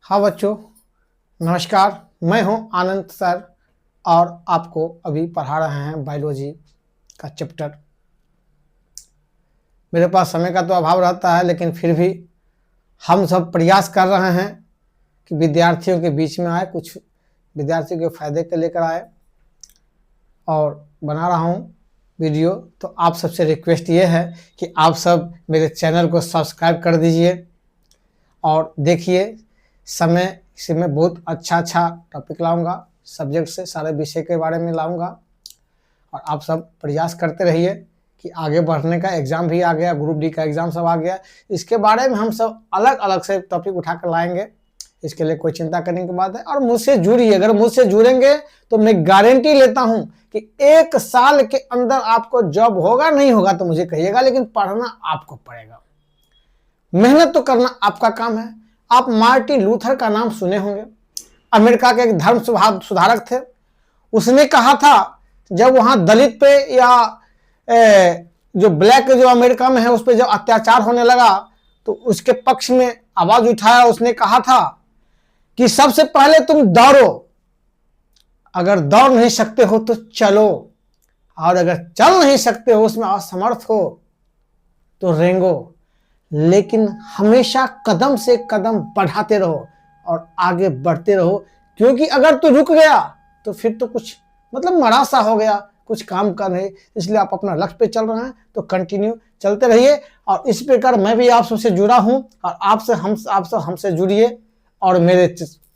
हाँ बच्चों, नमस्कार। मैं हूं आनंद सर और आपको अभी पढ़ा रहे हैं बायोलॉजी का चैप्टर। मेरे पास समय का तो अभाव रहता है, लेकिन फिर भी हम सब प्रयास कर रहे हैं कि विद्यार्थियों के बीच में आए, कुछ विद्यार्थियों के फायदे के लेकर आए और बना रहा हूं वीडियो। तो आप सबसे रिक्वेस्ट ये है कि आप सब मेरे चैनल को सब्सक्राइब कर दीजिए और देखिए समय से मैं बहुत अच्छा टॉपिक लाऊंगा, सब्जेक्ट से सारे विषय के बारे में लाऊंगा और आप सब प्रयास करते रहिए कि आगे बढ़ने का। एग्ज़ाम भी आ गया, ग्रुप डी का एग्ज़ाम सब आ गया, इसके बारे में हम सब अलग अलग से टॉपिक उठा कर लाएंगे। इसके लिए कोई चिंता करने की बात है। और मुझसे जुड़िए, अगर मुझसे जुड़ेंगे तो मैं गारंटी लेता हूं कि 1 साल के अंदर आपको जॉब होगा, नहीं होगा तो मुझे कहिएगा, लेकिन पढ़ना आपको पड़ेगा, मेहनत तो करना आपका काम है। आप मार्टिन लूथर का नाम सुने होंगे, अमेरिका के एक धर्म सुधारक थे। उसने कहा था, जब वहां दलित पे या जो ब्लैक जो अमेरिका में है उस पर जब अत्याचार होने लगा तो उसके पक्ष में आवाज उठाया। उसने कहा था कि सबसे पहले तुम दौड़ो, अगर दौड़ नहीं सकते हो तो चलो, और अगर चल नहीं सकते हो, उसमें असमर्थ हो तो रेंगो, लेकिन हमेशा कदम से कदम बढ़ाते रहो और आगे बढ़ते रहो। क्योंकि अगर तू रुक गया तो फिर तो कुछ मतलब मरा सा हो गया, कुछ काम का नहीं। इसलिए आप अपना लक्ष्य पे चल रहे हैं तो कंटिन्यू चलते रहिए। और इस प्रकार मैं भी आप सबसे जुड़ा हूं और आप सब हमसे जुड़िए और मेरे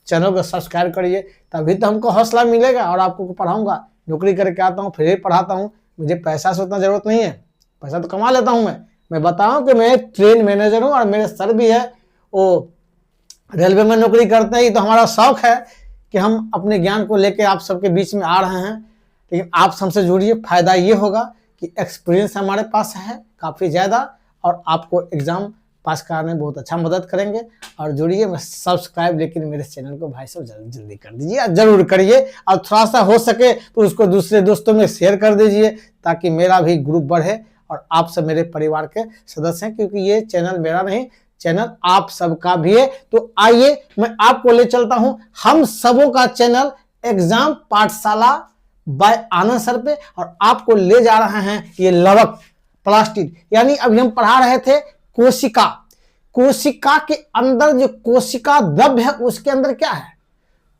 चैनल को सब्सक्राइब करिए, तभी तो हमको हौसला मिलेगा। और आपको पढ़ाऊंगा, नौकरी करके आता हूँ फिर ही पढ़ाता हूँ, मुझे पैसा से उतना जरूरत नहीं है, पैसा तो कमा लेता हूँ। मैं बताऊं कि मैं ट्रेन मैनेजर हूं और मेरे सर भी है, वो रेलवे में नौकरी करते हैं। तो हमारा शौक है कि हम अपने ज्ञान को लेके आप सबके बीच में आ रहे हैं। लेकिन आप हमसे जुड़िए, फायदा ये होगा कि एक्सपीरियंस हमारे पास है काफ़ी ज़्यादा और आपको एग्ज़ाम पास कराने में बहुत अच्छा मदद करेंगे। और जुड़िए, मैं सब्सक्राइब लेकिन मेरे चैनल को भाई साहब जल्दी कर दीजिए, जरूर करिए। और थोड़ा सा हो सके तो उसको दूसरे दोस्तों में शेयर कर दीजिए ताकि मेरा भी ग्रुप बढ़े और आप सब मेरे परिवार के सदस्य हैं। क्योंकि ये चैनल मेरा नहीं, चैनल आप सबका भी है। तो आइए मैं आपको ले चलता हूं हम सबों का चैनल एग्जाम पाठशाला बाय आनंद सर पे, और आपको ले जा रहे हैं ये लवक प्लास्टिड। यानी अभी हम पढ़ा रहे थे कोशिका। कोशिका के अंदर जो कोशिका द्रव्य है उसके अंदर क्या है?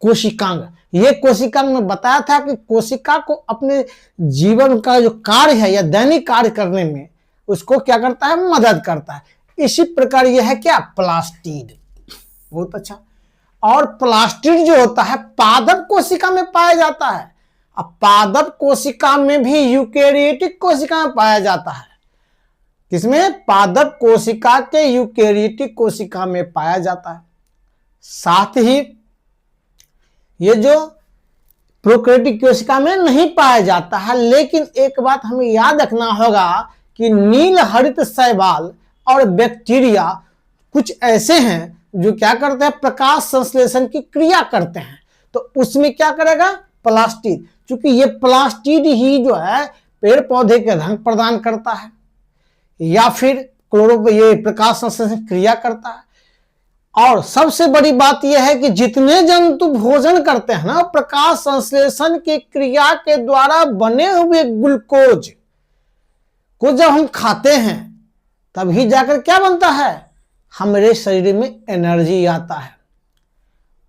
कोशिकांग। ये कोशिकांग में बताया था कि कोशिका को अपने जीवन का जो कार्य है या दैनिक कार्य करने में उसको क्या करता है? मदद करता है। इसी प्रकार यह है क्या? प्लास्टिड। बहुत अच्छा। और प्लास्टिड जो होता है पादप कोशिका में पाया जाता है। अब पादप कोशिका में भी यूकेरियोटिक कोशिका में पाया जाता है। किसमें? पादप कोशिका के यूकेरियोटिक कोशिका में पाया जाता है। साथ ही ये जो प्रोकैरियोटिक कोशिका में नहीं पाया जाता है। लेकिन एक बात हमें याद रखना होगा कि नील हरित शैवाल और बैक्टीरिया कुछ ऐसे हैं जो क्या करते हैं? प्रकाश संश्लेषण की क्रिया करते हैं। तो उसमें क्या करेगा? प्लास्टिड। क्योंकि ये प्लास्टिड ही जो है पेड़ पौधे के रंग प्रदान करता है या फिर ये प्रकाश संश्लेषण क्रिया करता है। और सबसे बड़ी बात यह है कि जितने जंतु भोजन करते हैं ना, प्रकाश संश्लेषण की क्रिया के द्वारा बने हुए ग्लूकोज को जब हम खाते हैं तभी जाकर क्या बनता है? हमारे शरीर में एनर्जी आता है।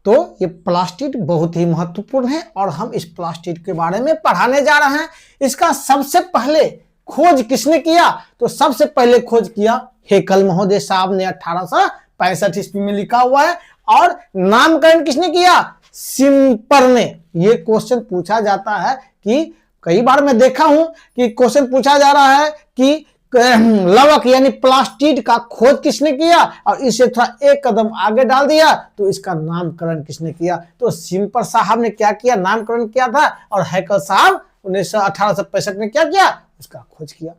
तो ये प्लास्टिड बहुत ही महत्वपूर्ण है और हम इस प्लास्टिड के बारे में पढ़ाने जा रहे हैं। इसका सबसे पहले खोज किसने किया? तो सबसे पहले खोज किया हेकल महोदय साहब ने 1865 ईस्वी में, लिखा हुआ है। और नामकरण किसने किया? सिम्पर ने। ये क्वेश्चन पूछा जाता है कि कई बार मैं देखा हूं कि क्वेश्चन पूछा जा रहा है कि लवक यानी प्लास्टिड का खोज किसने किया, और इसे थोड़ा एक कदम आगे डाल दिया तो इसका नामकरण किसने किया? तो सिम्पर साहब ने क्या किया? नामकरण किया था। और हैकल साहब 1865 में क्या किया? उसका खोज किया।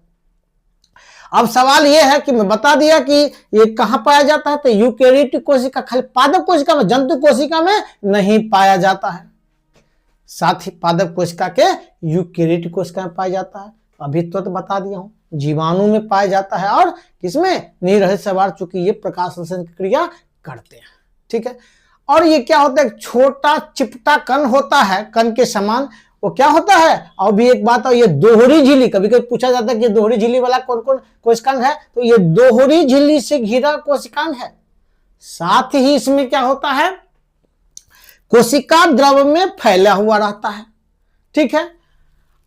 अब सवाल यह है कि मैं बता दिया कि ये कहां पाया जाता है, तो यूकेरियोटिक कोशिका, खाली पादप कोशिका में, जंतु कोशिका में नहीं पाया जाता है। साथ ही पादप कोशिका के यूकेरियोटिक कोशिका में पाया जाता है। अभी तो बता दिया हूं, जीवाणु में पाया जाता है और किसमें? नीलहरित शैवाल, चूंकि ये प्रकाश संश्लेषण की क्रिया करते हैं। ठीक है। और ये क्या होता है, छोटा चिपटा कण होता है, कण के समान वो क्या होता है। और भी एक बात है, ये दोहरी झिल्ली, कभी कभी पूछा जाता है कि दोहरी झिल्ली वाला कौन कौन कोशिकांग है, तो ये दोहरी झिल्ली से घिरा कोशिकांग है। साथ ही इसमें क्या होता है, कोशिका द्रव में फैला हुआ रहता है। ठीक है,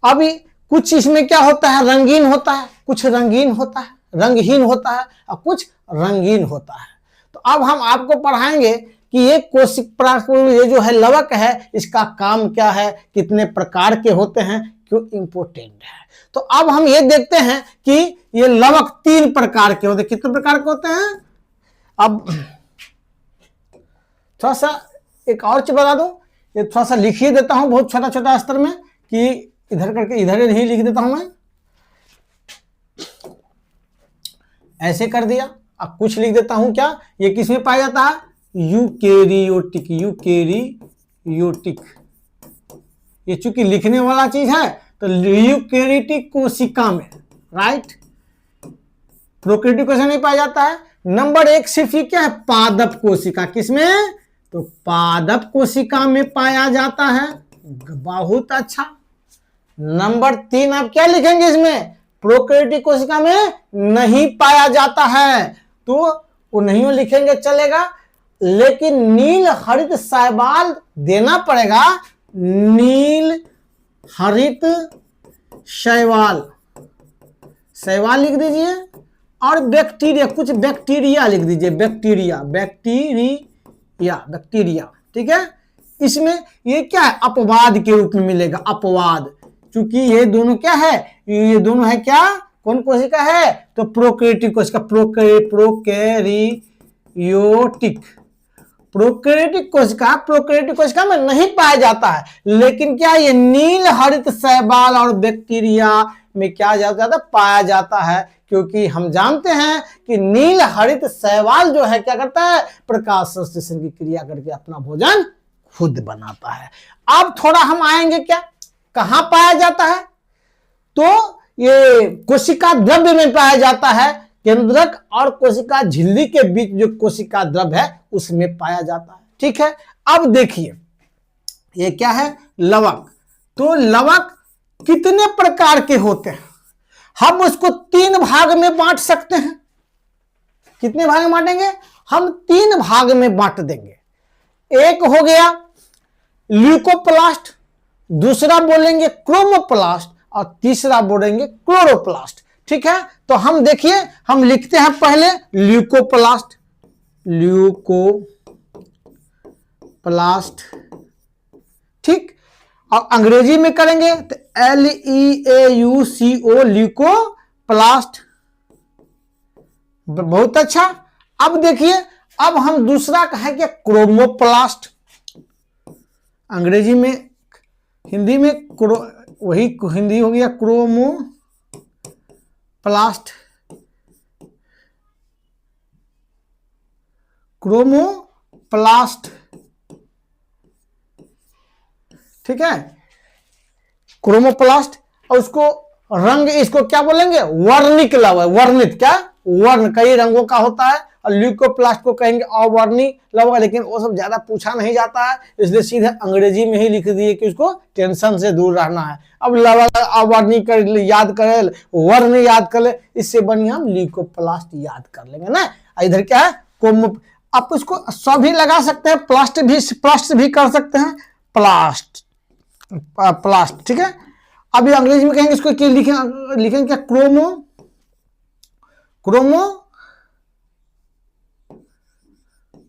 अभी कुछ इसमें क्या होता है, रंगीन होता है, कुछ रंगीन होता है, रंगहीन होता है, और कुछ रंगीन होता है। तो अब हम आपको पढ़ाएंगे कि ये ये जो है लवक है, इसका काम क्या है, कितने प्रकार के होते हैं, क्यों इंपोर्टेंट है। तो अब हम ये देखते हैं कि ये लवक 3 प्रकार के होते हैं। कितने प्रकार के होते हैं, अब थोड़ा सा एक और चीज बता दूं, ये थोड़ा सा लिखिए देता हूं बहुत छोटा छोटा स्तर में, कि इधर करके इधर ही लिख देता हूं मैं, ऐसे कर दिया। अब कुछ लिख देता हूं, क्या ये किस में पाया जाता है, यूकेरियोटिक, यूकेरियोटिक। ये चूंकि लिखने वाला चीज है तो यूकेरियोटिक कोशिका में, राइट, प्रोकैरियोटिक कोशिका नहीं पाया जाता है। नंबर 1 सिर्फ ये क्या है, पादप कोशिका, किसमें, तो पादप कोशिका में पाया जाता है। बहुत अच्छा। नंबर 3 आप क्या लिखेंगे इसमें, प्रोकैरियोटिक कोशिका में नहीं पाया जाता है, तो वो नहीं लिखेंगे चलेगा, लेकिन नील हरित शैवाल देना पड़ेगा, नील हरित शैवाल, शैवाल लिख दीजिए। और बैक्टीरिया, कुछ बैक्टीरिया लिख दीजिए, बैक्टीरिया, बैक्टीरिया, बैक्टीरिया। ठीक है, इसमें ये क्या है, अपवाद के रूप में मिलेगा, अपवाद, क्योंकि ये दोनों क्या है, ये दोनों है क्या, कौन कोशिका है, तो प्रोकैरियोटिक कोशिका, प्रोकैरियोटिक, प्रोकैरियोटिक कोशिका में नहीं पाया जाता है, लेकिन क्या ये नील हरित शैवाल और बैक्टीरिया में क्या ज्यादा पाया जाता है, क्योंकि हम जानते हैं कि नील हरित शैवाल जो है क्या करता है, प्रकाश संश्लेषण की क्रिया करके अपना भोजन खुद बनाता है। अब थोड़ा हम आएंगे क्या, कहां पाया जाता है, तो ये कोशिका द्रव्य में पाया जाता है, केंद्रक और कोशिका झिल्ली के बीच जो कोशिका द्रव्य है उसमें पाया जाता है। ठीक है, अब देखिए ये क्या है, लवक। तो लवक कितने प्रकार के होते हैं, हम उसको 3 भाग में बांट सकते हैं। कितने भाग में बांटेंगे, हम 3 भाग में बांट देंगे। एक हो गया ल्यूकोप्लास्ट, दूसरा बोलेंगे क्रोमोप्लास्ट, और तीसरा बोलेंगे क्लोरोप्लास्ट। ठीक है, तो हम देखिए, हम लिखते हैं पहले ल्यूकोप्लास्ट, ल्यूकोप्लास्ट, ठीक, और अंग्रेजी में करेंगे तो LEAUCO, ल्यूकोप्लास्ट। बहुत अच्छा। अब देखिए, अब हम दूसरा कहेंगे क्रोमोप्लास्ट, अंग्रेजी में, हिंदी में वही हिंदी हो गया क्रोमोप्लास्ट, क्रोमोप्लास्ट। ठीक है, क्रोमोप्लास्ट। और उसको रंग, इसको क्या बोलेंगे, वर्णिक लवक, वर्णित, क्या वर्ण कई रंगों का होता है, और ल्यूकोप्लास्ट को कहेंगे अवर्णी लवक, लेकिन वो सब ज्यादा पूछा नहीं जाता है, इसलिए सीधे अंग्रेजी में ही लिख दिए कि उसको टेंशन से दूर रहना है। अब लवक अवर्णी कर याद करे, वर्ण याद कर ले, इससे बढ़िया हम ल्यूकोप्लास्ट याद कर लेंगे ना। इधर क्या है, आप इसको सभी लगा सकते हैं, प्लास्ट भी कर सकते हैं, प्लास्ट, प्लास्ट। ठीक है, अभी अंग्रेजी में कहेंगे इसको लिखेंगे क्या,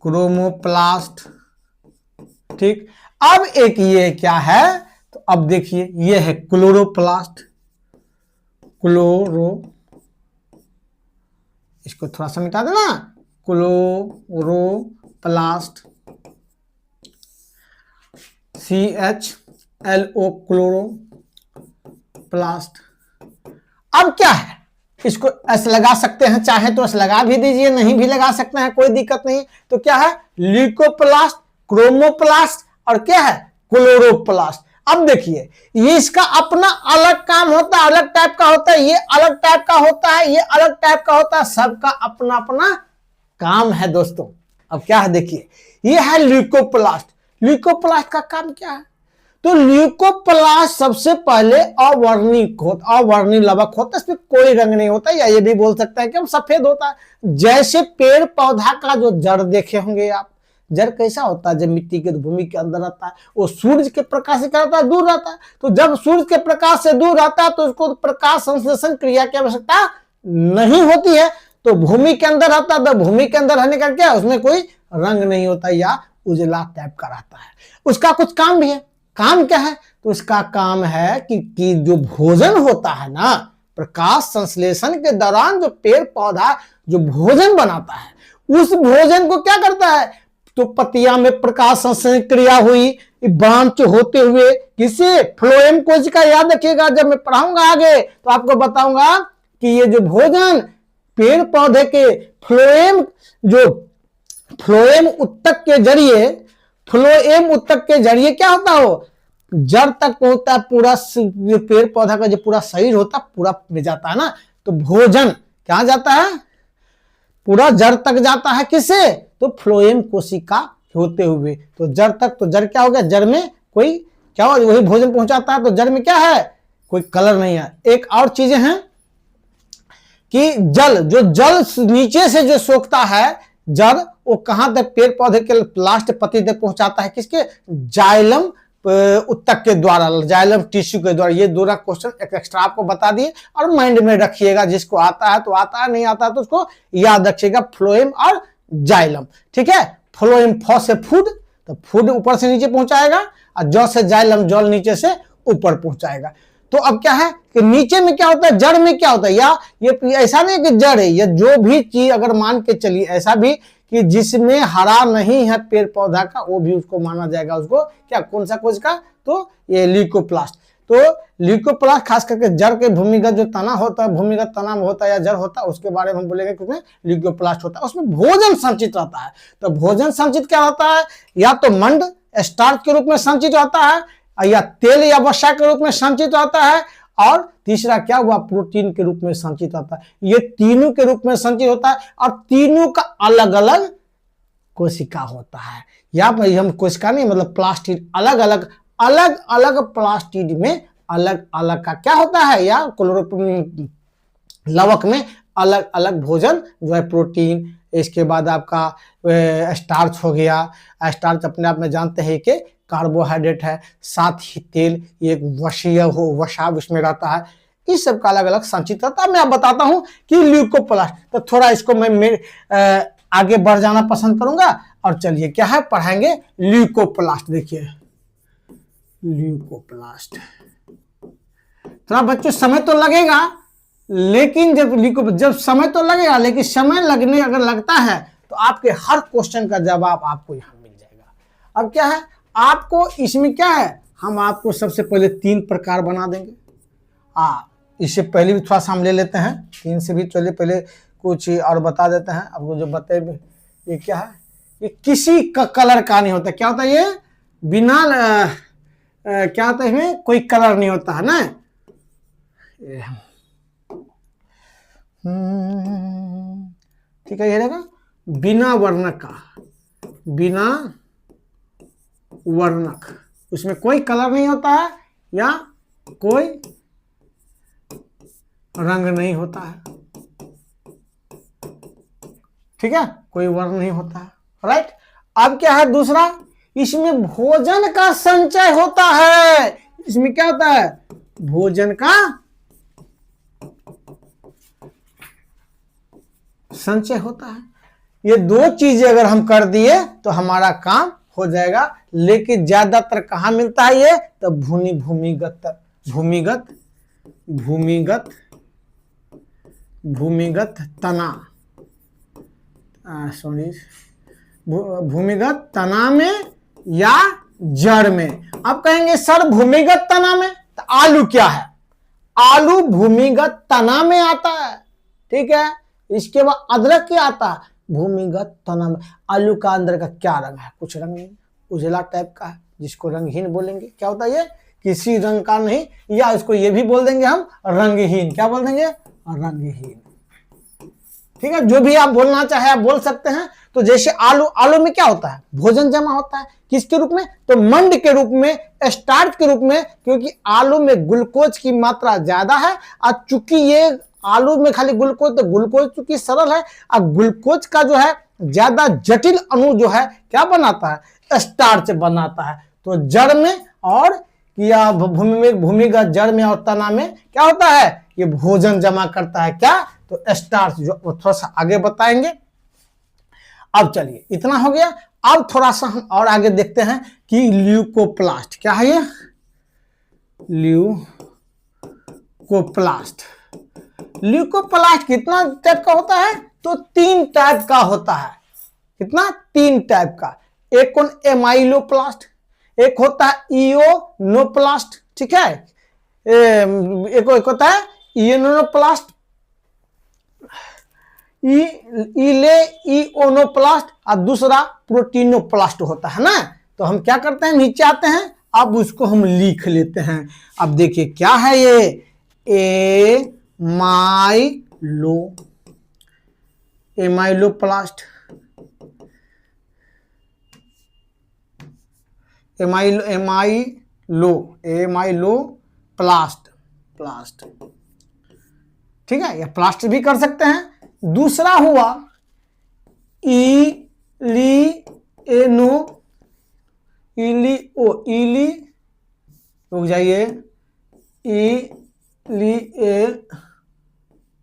क्रोमोप्लास्ट। ठीक, अब एक ये क्या है, तो अब देखिए ये है क्लोरोप्लास्ट, इसको थोड़ा सा मिटा देना, क्लोरोप्लास्ट, CHLO, क्लोरोप्लास्ट। अब क्या है, इसको एस लगा सकते हैं, चाहे तो एस लगा भी दीजिए, नहीं भी लगा सकते हैं, कोई दिक्कत नहीं। तो क्या है, ल्यूकोप्लास्ट, क्रोमोप्लास्ट, और क्या है, क्लोरोप्लास्ट। अब देखिए, ये इसका अपना अलग काम होता है, अलग टाइप का होता है, ये अलग टाइप का होता है, ये अलग टाइप का होता है, सबका अपना अपना काम है दोस्तों। अब क्या है देखिए, ये है ल्यूकोप्लास्ट। ल्यूकोप्लास्ट का काम क्या है? तो ल्यूकोप्लास्ट सबसे पहले अवर्णी लवक होता है, इसमें कोई रंग नहीं होता, या ये भी बोल सकता है कि हम सफेद होता है। जैसे पेड़ पौधा का जो जड़ देखे होंगे आप, जड़ कैसा होता है? जब मिट्टी के भूमि के अंदर रहता है, वो सूर्य के प्रकाश से क्या रहता है? दूर रहता है। तो जब सूर्य के प्रकाश से दूर रहता है तो उसको प्रकाश संश्लेषण क्रिया की आवश्यकता नहीं होती है। तो भूमि के अंदर रहता है, तो भूमि के अंदर रहने का क्या, उसमें कोई रंग नहीं होता या उजला टाइप का रहता है। उसका कुछ काम भी है। काम क्या है? तो उसका काम है कि जो भोजन होता है ना, प्रकाश संश्लेषण के दौरान जो पेड़ पौधा जो भोजन बनाता है, उस भोजन को क्या करता है? तो पत्तियां में प्रकाश संश्लेषण क्रिया हुई, ब्रांच होते हुए किसे? फ्लोएम कोशिका। याद रखिएगा, जब मैं पढ़ाऊंगा आगे तो आपको बताऊंगा कि ये जो भोजन पेड़ पौधे के फ्लोएम उत्तक के जरिए क्या होता हो? जड़ तक पहुंचता है। पूरा पेड़ पौधा का जो पूरा शरीर होता है पूरा में जाता है ना। तो भोजन कहां जाता है? पूरा जड़ तक जाता है। किसे? तो फ्लोएम कोशिका होते हुए। तो जड़ तक, तो जड़ क्या हो गया? जड़ में कोई क्या हो? वही भोजन पहुंचाता है। तो जड़ में क्या है? कोई कलर नहीं है। एक और चीजें हैं कि जल नीचे से जो सोखता है जड़, वो कहां तक? पेड़ पौधे के लास्ट पत्ती तक पहुंचाता है। किसके? जाइलम उत्तक के द्वारा, जाइलम टिश्यू के द्वारा। ये दोनों क्वेश्चन एक एक्स्ट्रा आपको बता दिए और माइंड में रखिएगा। जिसको आता है तो आता है, नहीं आता है तो उसको याद रखिएगा, फ्लोएम और जाइलम। ठीक है। फ्लोएम फ से फूड, तो फूड ऊपर से नीचे पहुंचाएगा, और ज से जाइलम, जल नीचे से ऊपर पहुंचाएगा। तो अब क्या है कि नीचे में क्या होता है? जड़ में क्या होता है? या ये ऐसा नहीं कि जड़ है, या जो भी चीज अगर मान के चलिए ऐसा भी कि जिसमें हरा नहीं है पेड़ पौधा का, वो भी उसको माना जाएगा। उसको क्या, कौन सा कोशिका? तो ये ल्यूकोप्लास्ट। तो ल्यूकोप्लास्ट खास करके जड़ के भूमिगत जो तना होता है, भूमिगत तना में होता है या जड़ होता है, उसके बारे में हम बोलेंगे कि उसमें ल्यूकोप्लास्ट होता है। उसमें भोजन संचित रहता है। तो भोजन संचित क्या होता है? या तो मंड स्टार्च के रूप में संचित रहता है, या तेल या वसा के रूप में संचित रहता है, और तीसरा क्या हुआ? प्रोटीन के रूप में संचित होता है। ये तीनों के रूप में संचित होता है, और तीनों का अलग अलग कोशिका होता है। या भाई हम कोशिका नहीं, मतलब प्लास्टिड, अलग अलग प्लास्टिड में अलग अलग का क्या होता है? या लवक में अलग अलग भोजन जो है, प्रोटीन, इसके बाद आपका स्टार्च हो गया। स्टार्च अपने आप में जानते हैं कि कार्बोहाइड्रेट है, साथ ही तेल, ये वसा इसमें रहता है। इस सब का अलग अलग संचित रहता है। मैं आप बताता हूं कि ल्यूकोप्लास्ट। तो थोड़ा इसको मैं आगे बढ़ जाना पसंद करूंगा, और चलिए क्या है पढ़ाएंगे ल्यूकोप्लास्ट। देखिए ल्यूकोप्लास्ट, थोड़ा बच्चों समय तो लगेगा, लेकिन जब समय तो लगेगा, लेकिन समय लगने अगर लगता है तो आपके हर क्वेश्चन का जवाब आपको यहां मिल जाएगा। अब क्या है आपको इसमें क्या है, हम आपको सबसे पहले 3 प्रकार बना देंगे। इससे पहले भी थोड़ा सा हम ले लेते हैं, 3 से भी चलिए पहले कुछ और बता देते हैं आपको। जो बताए ये क्या है? ये किसी का कलर का नहीं होता। क्या होता है? ये बिना क्या होता है? इसमें कोई कलर नहीं होता है ना। ठीक है, ये रहेगा बिना वर्णक का, बिना वर्णक, उसमें कोई कलर नहीं होता है या कोई रंग नहीं होता है। ठीक है, कोई वर्ण नहीं होता है। राइट। अब क्या है दूसरा? इसमें भोजन का संचय होता है। इसमें क्या होता है? भोजन का संचय होता है। ये 2 चीजें अगर हम कर दिए तो हमारा काम हो जाएगा। लेकिन ज्यादातर कहां मिलता है ये? तो भूमिगत तना, भूमिगत तना में या जड़ में। अब कहेंगे सर भूमिगत तना में, तो आलू क्या है? आलू भूमिगत तना में आता है। ठीक है। इसके बाद अदरक क्या आता है? भूमिगत तना में। आलू का अंदर का क्या रंग है? कुछ रंग नहीं, उजला टाइप का है, जिसको रंगहीन बोलेंगे। क्या होता है ये? किसी रंग का नहीं, या इसको ये भी बोल देंगे हम रंगहीन। क्या बोल देंगे? रंगहीन। ठीक है, जो भी आप बोलना चाहे आप बोल सकते हैं। तो जैसे आलू, आलू में क्या होता है, भोजन जमा होता है, किसके रूप में, तो मंड के रूप में, स्टार्च के रूप में, क्योंकि आलू में ग्लूकोज की मात्रा ज्यादा है। और चूंकि ये आलू में खाली ग्लूकोज, तो ग्लूकोज चूंकि सरल है, और ग्लूकोज का जो है ज्यादा जटिल अणु जो है क्या बनाता है, स्टार्च बनाता है। तो जड़ में और या भूमिगत जड़ में और तना में क्या होता है, ये भोजन जमा करता है, क्या, तो स्टार्च, जो थोड़ा सा आगे बताएंगे। अब चलिए इतना हो गया। अब थोड़ा सा हम और आगे देखते हैं कि ल्यूकोप्लास्ट क्या है। ये ल्यूकोप्लास्ट, ल्यूकोप्लास्ट कितना टाइप का होता है, तो 3 टाइप का होता है। कितना, 3 टाइप का। एक कौन, एमाइलोप्लास्ट, एक होता है इओनोप्लास्ट, ठीक है, एक होता है इओनोप्लास्ट, इओनोप्लास्ट, और दूसरा प्रोटीनोप्लास्ट होता है ना। तो हम क्या करते हैं, नीचे आते हैं, अब उसको हम लिख लेते हैं। अब देखिए क्या है ये, एमाइलोप्लास्ट, प्लास्ट, ठीक है, या प्लास्ट भी कर सकते हैं। दूसरा हुआ रुक जाइए,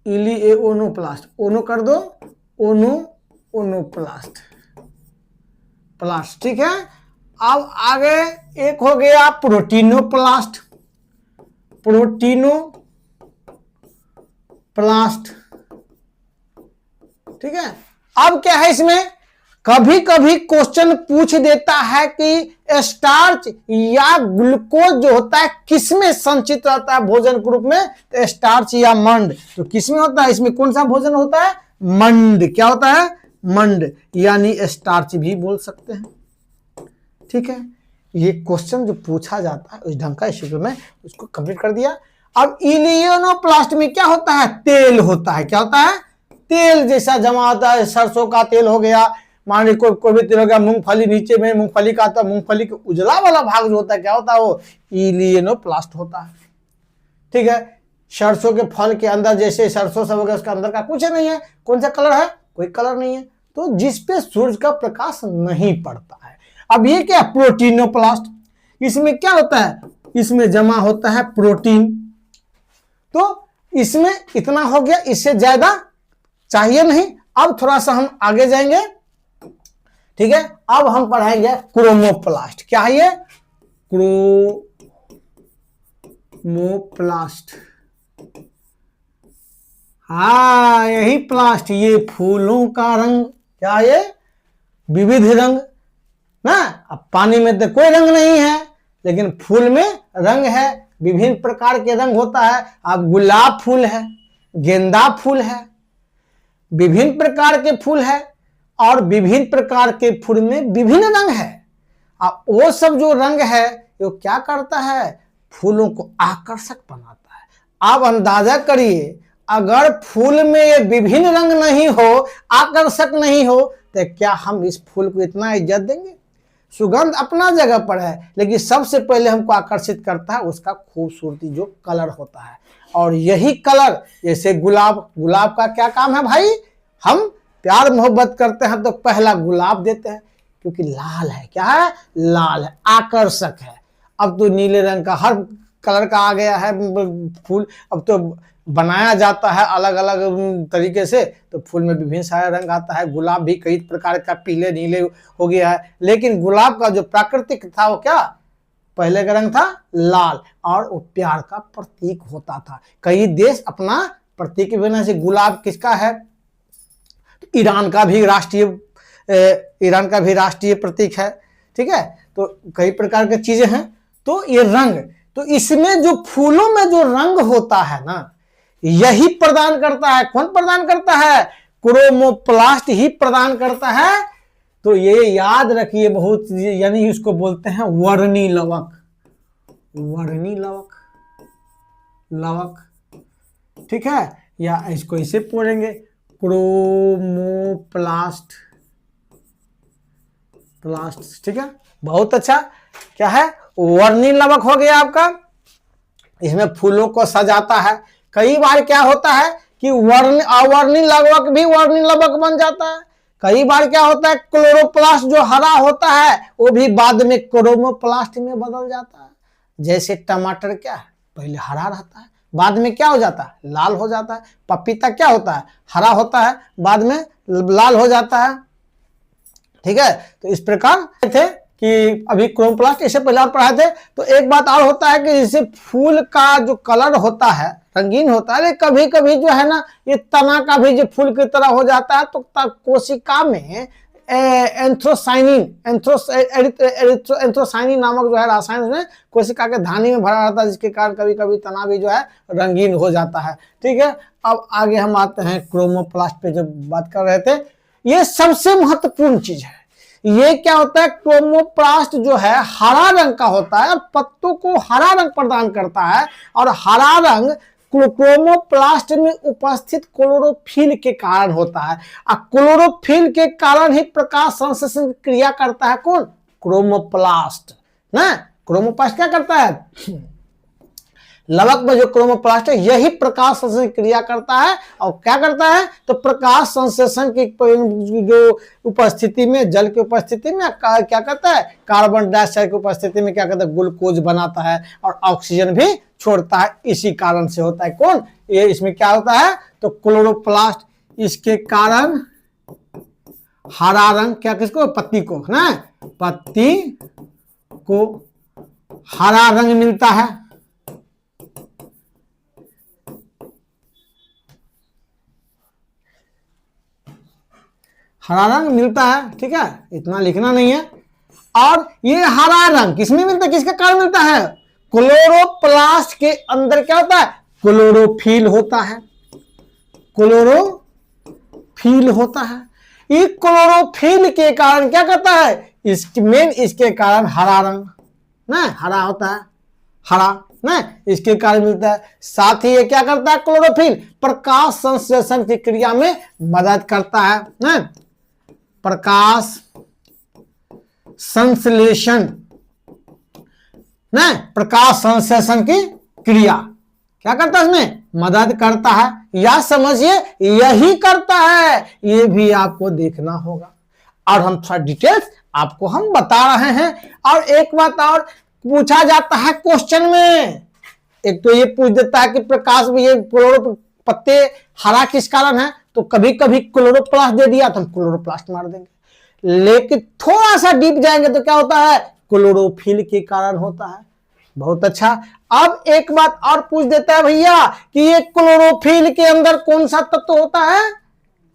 इलिओनोप्लास्ट, ओनो कर दो, ओनोप्लास्ट, प्लास्ट, ठीक है। अब आगे एक हो गया प्रोटीनोप्लास्ट, ठीक है। अब क्या है इसमें, कभी कभी क्वेश्चन पूछ देता है कि स्टार्च या ग्लूकोज जो होता है किसमें संचित रहता है भोजन के रूप में, तो स्टार्च या मंड, तो किसमें होता है, इसमें कौन सा भोजन होता है, मंड, क्या होता है, मंड, यानी स्टार्च भी बोल सकते हैं, ठीक है। ये क्वेश्चन जो पूछा जाता है उस ढंग का, इस में उसको कंप्लीट कर दिया। अब इलियोनोप्लास्ट में क्या होता है, तेल होता है, क्या होता है, तेल जैसा जमा होता है, सरसों का तेल हो गया, मान ली कोई भी तेल हो गया, मूंगफली, नीचे में मूंगफली का आता है, मूंगफली के उजला वाला भाग जो होता है क्या होता है, वो इलियोनोप्लास्ट होता है, ठीक है। सरसों के फल के अंदर जैसे सरसों सब हो गया, उसका अंदर का कुछ नहीं है, कौन सा कलर है, कोई कलर नहीं है, तो जिसपे सूरज का प्रकाश नहीं पड़ता है। अब ये क्या, प्रोटीनोप्लास्ट, इसमें क्या होता है, इसमें जमा होता है प्रोटीन। तो इसमें इतना हो गया, इससे ज्यादा चाहिए नहीं। अब थोड़ा सा हम आगे जाएंगे, ठीक है। अब हम पढ़ाएंगे क्रोमोप्लास्ट, क्या है ये, क्रोमोप्लास्ट, हाँ यही प्लास्ट, ये फूलों का रंग, क्या ये, विविध रंग ना। अब पानी में तो कोई रंग नहीं है, लेकिन फूल में रंग है, विभिन्न प्रकार के रंग होता है। अब गुलाब फूल है, गेंदा फूल है, विभिन्न प्रकार के फूल है, और विभिन्न प्रकार के फूल में विभिन्न रंग है। अब वो सब जो रंग है वो क्या करता है, फूलों को आकर्षक बनाता है। आप अंदाजा करिए, अगर फूल में ये विभिन्न रंग नहीं हो, आकर्षक नहीं हो, तो क्या हम इस फूल को इतना इज्जत देंगे। सुगंध अपना जगह पर है, लेकिन सबसे पहले हमको आकर्षित करता है उसका खूबसूरती जो कलर होता है। और यही कलर, जैसे गुलाब, गुलाब का क्या काम है भाई, हम प्यार मोहब्बत करते हैं तो पहला गुलाब देते हैं, क्योंकि लाल है, क्या है, लाल है, आकर्षक है। अब तो नीले रंग का हर कलर का आ गया है फूल, अब तो बनाया जाता है अलग अलग तरीके से, तो फूल में विभिन्न सारे रंग आता है। गुलाब भी कई प्रकार का पीले नीले हो गया है, लेकिन गुलाब का जो प्राकृतिक था वो क्या, पहले का रंग था लाल, और वो प्यार का प्रतीक होता था। कई देश अपना प्रतीक के बिना से, गुलाब किसका है, ईरान का भी राष्ट्रीय प्रतीक है, ठीक है। तो कई प्रकार की चीजें हैं। तो ये रंग, तो इसमें जो फूलों में जो रंग होता है ना, यही प्रदान करता है, कौन प्रदान करता है, क्रोमोप्लास्ट ही प्रदान करता है। तो ये याद रखिए बहुत, यानी इसको बोलते हैं वर्णी लवक, वर्णी लवक, लवक, ठीक है। या इसको इसे पढ़ेंगे क्रोमोप्लास्ट, ठीक है, बहुत अच्छा। क्या है, वर्णिल लवक हो गया आपका, इसमें फूलों को सजाता है। कई बार क्या होता है कि अवर्णिल लवक भी वर्णिल लवक बन जाता है। कई बार क्या होता है, क्लोरोप्लास्ट जो हरा होता है वो भी बाद में क्रोमोप्लास्ट में बदल जाता है। जैसे टमाटर क्या है, पहले हरा रहता है, बाद में क्या हो जाता है, लाल हो जाता है। पपीता क्या होता है, हरा होता है, बाद में लाल हो जाता है। ठीक है, तो इस प्रकार थे कि अभी क्रोमोप्लास्ट इससे पहले और पढ़ाए थे। तो एक बात और होता है कि जैसे फूल का जो कलर होता है रंगीन होता है, कभी कभी जो है ना ये तना का भी जो फूल की तरह हो जाता है। तो कोशिका में एंथ्रोसाइनिन नामक जो है रसायन उसमें कोशिका के धानी में भरा रहता है, जिसके कारण कभी कभी तना भी जो है रंगीन हो जाता है। ठीक है, अब आगे हम आते हैं क्रोमोप्लास्ट पे जो बात कर रहे थे। ये सबसे महत्वपूर्ण चीज है। ये क्या होता है, क्रोमोप्लास्ट जो है हरा रंग का होता है और पत्तों को हरा रंग प्रदान करता है। और हरा रंग क्रोमोप्लास्ट में उपस्थित क्लोरोफिल के कारण होता है। और क्लोरोफिल के कारण ही प्रकाश संश्लेषण की क्रिया करता है कौन, क्रोमोप्लास्ट ना। क्रोमोप्लास्ट क्या करता है, लवक में जो क्रोमोप्लास्ट है यही प्रकाश संश्लेषण की क्रिया करता है। और क्या करता है, तो प्रकाश संश्लेषण की जो उपस्थिति में, जल की उपस्थिति में क्या करता है, कार्बन डाइऑक्साइड की उपस्थिति में क्या करता है, ग्लूकोज बनाता है और ऑक्सीजन भी छोड़ता है। इसी कारण से होता है कौन, ये इसमें क्या होता है, तो क्लोरोप्लास्ट, इसके कारण हरा रंग, क्या किसको, पत्ती को ना, पत्ती को हरा रंग मिलता है। हरा रंग मिलता है। ठीक है, इतना लिखना नहीं है। और ये हरा रंग किसमें मिलता है, किसके कारण मिलता है, क्लोरोप्लास्ट के अंदर क्या होता है, क्लोरोफिल होता है, क्लोरोफिल होता है। ये क्लोरोफिल के कारण क्या करता है, इसके कारण हरा रंग ना, हरा होता है, हरा ना, इसके कारण मिलता है। साथ ही ये क्या करता है, क्लोरोफिल प्रकाश संश्लेषण की क्रिया में मदद करता है ना, प्रकाश संश्लेषण ना, प्रकाश संश्लेषण की क्रिया क्या करता है, इसमें मदद करता है, या समझिए यही करता है। ये भी आपको देखना होगा और हम थोड़ा डिटेल्स आपको हम बता रहे हैं। और एक बात और पूछा जाता है क्वेश्चन में, एक तो ये पूछ देता है कि प्रकाश में ये क्लोरो पत्ते हरा किस कारण है, तो कभी कभी क्लोरोप्लास्ट दे दिया तो हम क्लोरोप्लास्ट मार देंगे। लेकिन थोड़ा सा डीप जाएंगे तो क्या होता है, क्लोरोफिल के कारण होता है। बहुत अच्छा। अब एक बात और पूछ देता है भैया कि ये क्लोरोफिल के अंदर कौन सा तत्व होता है,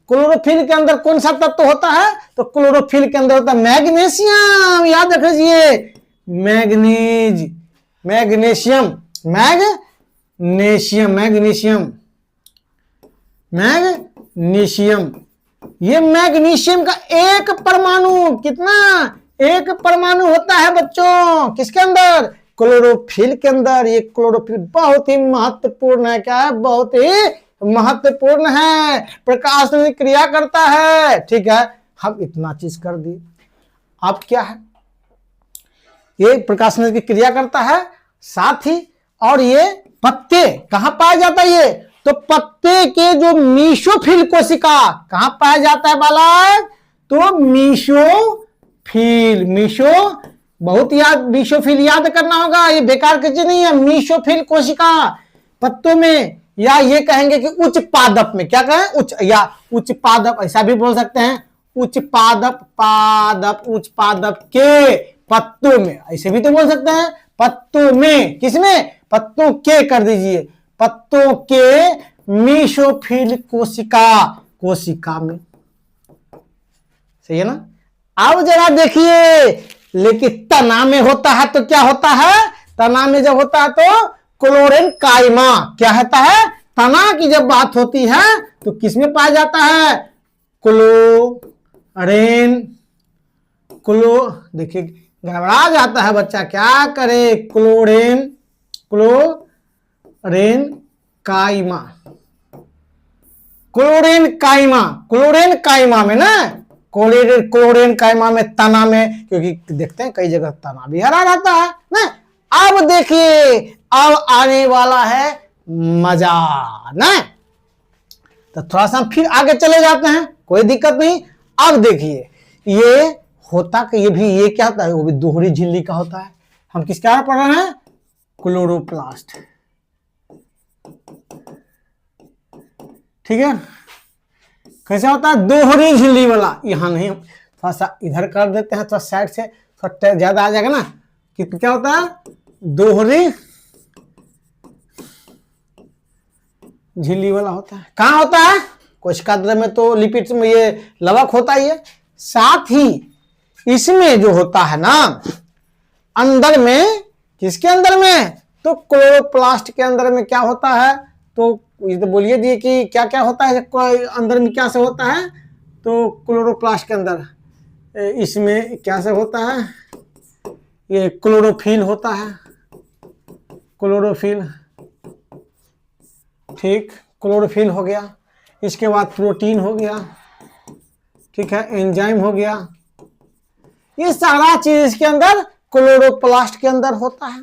क्लोरोफिल के अंदर कौन सा तत्व होता है, तो क्लोरोफिल के अंदर होता है मैग्नीशियम। याद रख लीजिए, मैग्नीशियम, ये मैग्नीशियम का एक परमाणु, कितना, एक परमाणु होता है बच्चों, किसके अंदर, क्लोरोफिल के अंदर। ये क्लोरोफिल बहुत ही महत्वपूर्ण है, क्या है, बहुत ही महत्वपूर्ण है, प्रकाश में क्रिया करता है। ठीक है, हम इतना चीज कर दिए। अब क्या है, ये प्रकाश में की क्रिया करता है, साथ ही और ये पत्ते कहां पाया जाता है, ये तो पत्ते के जो मीसोफिल कोशिका कहां पाया जाता है बालक, तो मीसोफिल, बहुत याद, मीसोफिल याद करना होगा, ये बेकार की चीज नहीं है। मीसोफिल कोशिका पत्तों में, या ये कहेंगे कि उच्च पादप में, क्या कहें, उच्च या उच्च पादप, ऐसा भी बोल सकते हैं, उच्च पादप के पत्तों में, ऐसे भी तो बोल सकते हैं, पत्तों में, किसमें, पत्तों के कर दीजिए, पत्तों के मीसोफिल कोशिका में। सही है ना। अब जरा देखिए, लेकिन तना में होता है तो क्या होता है, तना में जब होता है तो क्लोरेनकाइमा, क्या होता है, तना की जब बात होती है तो किसमें पाया जाता है, देखिए गड़बड़ा जाता है बच्चा, क्या करे, क्लोरेनकाइमा, क्लोरीन काइमा, क्लोरीन काइमा में ना, क्लोरीन काइमा में, तना में, क्योंकि देखते हैं कई जगह तना भी हरा रहता है ना। अब देखिए, अब आने वाला है मजा ना। तो थोड़ा सा फिर आगे चले जाते हैं, कोई दिक्कत नहीं। अब देखिए, ये होता कि ये क्या होता है, वो भी दोहरी झिल्ली का होता है। हम किसके बारे में पढ़ रहे हैं, क्लोरोप्लास्ट, ठीक है। कैसे होता है, दोहरी झिल्ली वाला। यहां नहीं, थोड़ा सा इधर कर देते हैं, थोड़ा साइड से, थोड़ा ज्यादा आ जाएगा ना। कि क्या होता है, दोहरी झिल्ली वाला होता है। कहां होता है, कोशिका द्रव्य में तो लिपिड्स में ये लवक होता ही है। साथ ही इसमें जो होता है ना, अंदर में, किसके अंदर में, तो क्लोरोप्लास्ट के अंदर में क्या होता है, तो ये तो बोलिए दिए कि क्या क्या होता है अंदर में, क्या से होता है, तो क्लोरोप्लास्ट के अंदर इसमें क्या से होता है, ये क्लोरोफिल होता है, क्लोरोफिल, ठीक, क्लोरोफिल हो गया। इसके बाद प्रोटीन हो गया, ठीक है, एंजाइम हो गया। ये सारा चीज इसके अंदर क्लोरोप्लास्ट के अंदर होता है।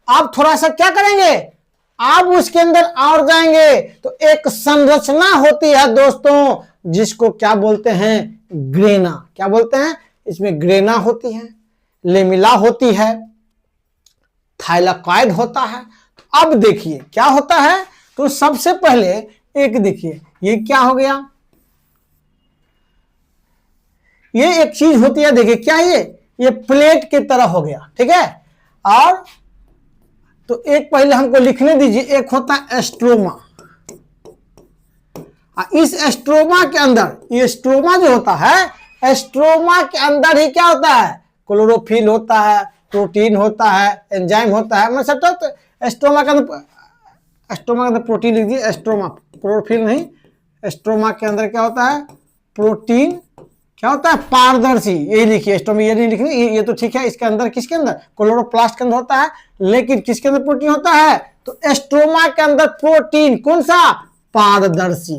आप थोड़ा सा क्या करेंगे, आप उसके अंदर और जाएंगे तो एक संरचना होती है दोस्तों, जिसको क्या बोलते हैं, ग्रेना। क्या बोलते हैं, इसमें ग्रेना होती है, लेमिला होती है, थाइलाकॉइड होता है। तो अब देखिए क्या होता है, तो सबसे पहले एक देखिए, ये क्या हो गया, ये एक चीज होती है, देखिए क्या ये प्लेट की तरह हो गया, ठीक है। और तो एक पहले हमको लिखने दीजिए, एक होता है एस्ट्रोमा। इस एस्ट्रोमा के अंदर, ये स्ट्रोमा जो होता है, एस्ट्रोमा के अंदर ही क्या होता है, क्लोरोफिल होता है, प्रोटीन होता है, एंजाइम होता है। मैं सकता तो एस्ट्रोमा के अंदर, एस्ट्रोमा के अंदर प्रोटीन लिख दिए, एस्ट्रोमा, क्लोरोफिल नहीं। एस्ट्रोमा के अंदर क्या होता है, प्रोटीन, क्या होता है, पारदर्शी, यही लिखिए, एस्ट्रोमा ये नहीं लिखनी, ये तो ठीक है। इसके अंदर, किसके अंदर, क्लोरोप्लास्ट के अंदर होता है, लेकिन किसके अंदर प्रोटीन होता है, तो एस्ट्रोमा के अंदर प्रोटीन, कौन सा, पारदर्शी,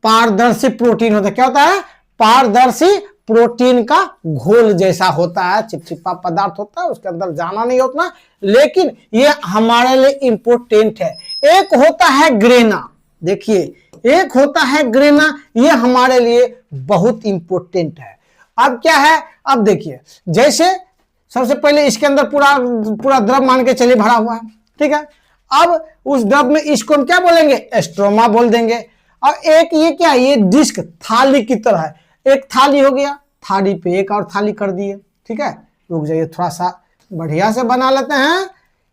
पारदर्शी प्रोटीन होता है। क्या होता है, पारदर्शी प्रोटीन का घोल जैसा होता है, चिपचिपा पदार्थ होता है, उसके अंदर जाना नहीं होता, लेकिन ये हमारे लिए इंपोर्टेंट है। एक होता है ग्रेना, देखिए एक होता है ग्रेना, ये हमारे लिए बहुत इंपोर्टेंट है। अब क्या है, अब देखिए, जैसे सबसे पहले इसके अंदर पूरा द्रव मान के चलिए भरा हुआ है, ठीक है। अब उस द्रव में इसको हम क्या बोलेंगे, एस्ट्रोमा बोल देंगे। और एक ये क्या, ये डिस्क थाली की तरह है, एक थाली हो गया, थाली पे एक और थाली कर दिए, ठीक है। रुक जाइए, थोड़ा सा बढ़िया से बना लेते हैं।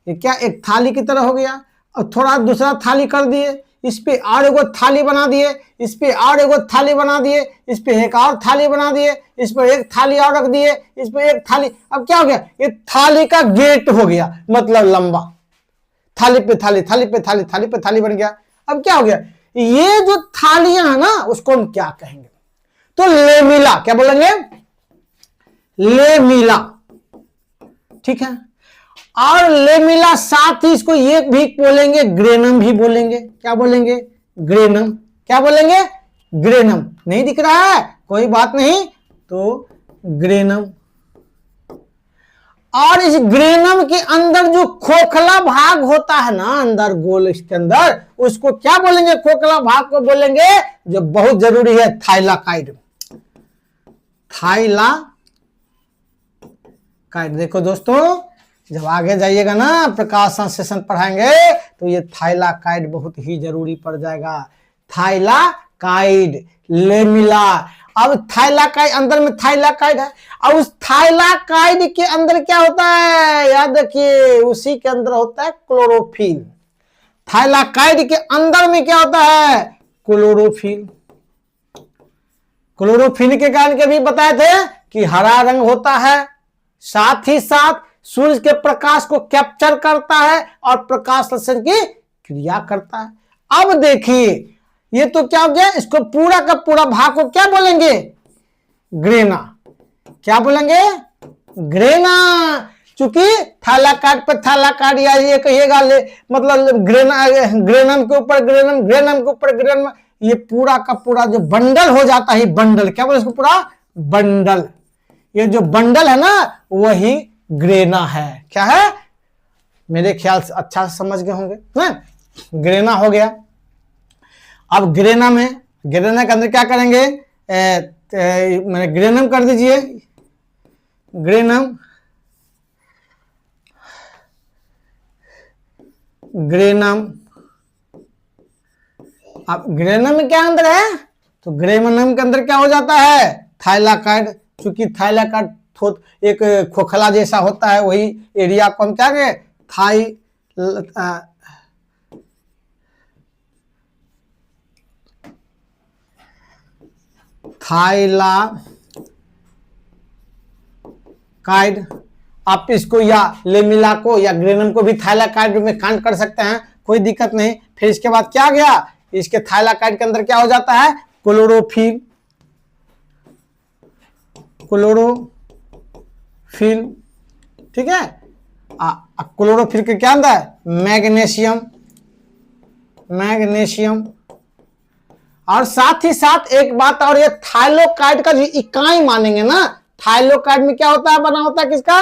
ये क्या, एक थाली की तरह हो गया, और थोड़ा दूसरा थाली कर दिए, इस पे और एक थाली बना दिए, इस पे और एक थाली बना दिए, इस पे एक और थाली बना दिए, इस पर एक थाली और रख दिए, इस पे एक थाली। अब क्या हो गया, ये थाली का गेट हो गया, मतलब लंबा, थाली पे थाली, थाली पे थाली, थाली पे थाली बन गया। अब क्या हो गया, ये जो थालियां है ना, उसको हम क्या कहेंगे, तो लेमिला। क्या बोलेंगे, लेमिला, ठीक है। और लेमिला, साथ ही इसको ये भी बोलेंगे, ग्रेनम भी बोलेंगे। क्या बोलेंगे, ग्रेनम। क्या बोलेंगे, ग्रेनम। नहीं दिख रहा है, कोई बात नहीं, तो ग्रेनम। और इस ग्रेनम के अंदर जो खोखला भाग होता है ना, अंदर गोल, इसके अंदर, उसको क्या बोलेंगे, खोखला भाग को बोलेंगे, जो बहुत जरूरी है, थाइलाकॉइड। थाइलाकॉइड। देखो दोस्तों, जब आगे जाइएगा ना, प्रकाश संश्लेषण पढ़ाएंगे, तो ये थाइलाकॉइड बहुत ही जरूरी पड़ जाएगा। Thylakoid, lamella. अब थाइलाकॉइड, अंदर में थाइलाकॉइड है, और उस थाइलाकॉइड के अंदर क्या होता है, याद रखिए, उसी के अंदर होता है क्लोरोफिल। थाइलाकॉइड के अंदर में क्या होता है, क्लोरोफिल। क्लोरोफिल के कारण के भी बताए थे कि हरा रंग होता है, साथ ही साथ सूर्य के प्रकाश को कैप्चर करता है और प्रकाश संश्लेषण की क्रिया करता है। अब देखिए, ये तो क्या हो गया, इसको पूरा का पूरा भाग को क्या बोलेंगे, ग्रेना। क्या बोलेंगे, ग्रेना। चूंकि थाइलाकाइड पे थाइलाकाइड या ये कहिएगा मतलब ग्रेनम के ऊपर ग्रेनम, ग्रेनम के ऊपर ग्रेनम, ये पूरा का पूरा जो बंडल हो जाता है, बंडल क्या बोले इसको, पूरा बंडल, ये जो बंडल है ना वही ग्रेना है। क्या है, मेरे ख्याल से अच्छा से समझ गए होंगे ना। ग्रेना हो गया। अब ग्रेना में, ग्रेना के अंदर क्या करेंगे, मैंने ग्रेनम कर दीजिए, ग्रेनम, ग्रेनम। अब ग्रेनम में क्या अंदर है, तो ग्रेनम के अंदर क्या हो जाता है, थाइलाकाइड। चूंकि थाइलाकाइड एक खोखला जैसा होता है, वही एरिया को हम क्या कहें, थाइलाकाइड। आप इसको या लेमिला को या ग्रेनम को भी थाइलाकाइड में काउंट कर सकते हैं, कोई दिक्कत नहीं। फिर इसके बाद क्या गया, इसके थाइलाकाइड के अंदर क्या हो जाता है, क्लोरोफिल, क्लोरोफिल, ठीक है। क्लोरोफिल के क्या अंदर, मैग्नीशियम, मैग्नीशियम। और साथ ही साथ एक बात और, ये थाइलाकाइड का जो इकाई मानेंगे ना, थाइलाकाइड में क्या होता है, बना होता है किसका,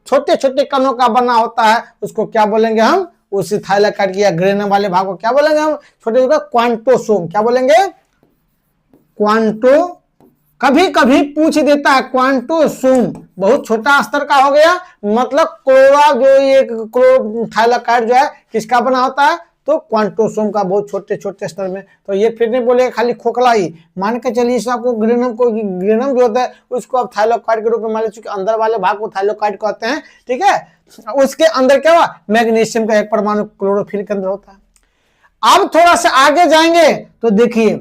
छोटे छोटे कणों का बना होता है, उसको क्या बोलेंगे हम, उसी थाइलाकाइड की या ग्रेनम वाले भाग को क्या बोलेंगे हम, छोटे छोटे क्वांटोसोम। क्या बोलेंगे, क्वांटो, कभी कभी पूछ देता है क्वांटोसोम, बहुत छोटा स्तर का हो गया, मतलब क्लोरा जो ये थाइलाकाइड जो है किसका बना होता है, तो क्वांटोसोम का, बहुत छोटे छोटे स्तर में। तो ये फिर नहीं बोले खाली खोखला ही, मान के चलिए इस आपको ग्रेनम को, ग्रेनम जो होता है उसको आप थाइलाकाइड के रूप में मान लीजिए, चूंकि अंदर वाले भाग को थाइलाकाइड कहते हैं, ठीक है। उसके अंदर क्या हुआ, मैग्नीशियम का एक परमाणु क्लोरोफिल के अंदर होता है। अब थोड़ा सा आगे जाएंगे तो देखिए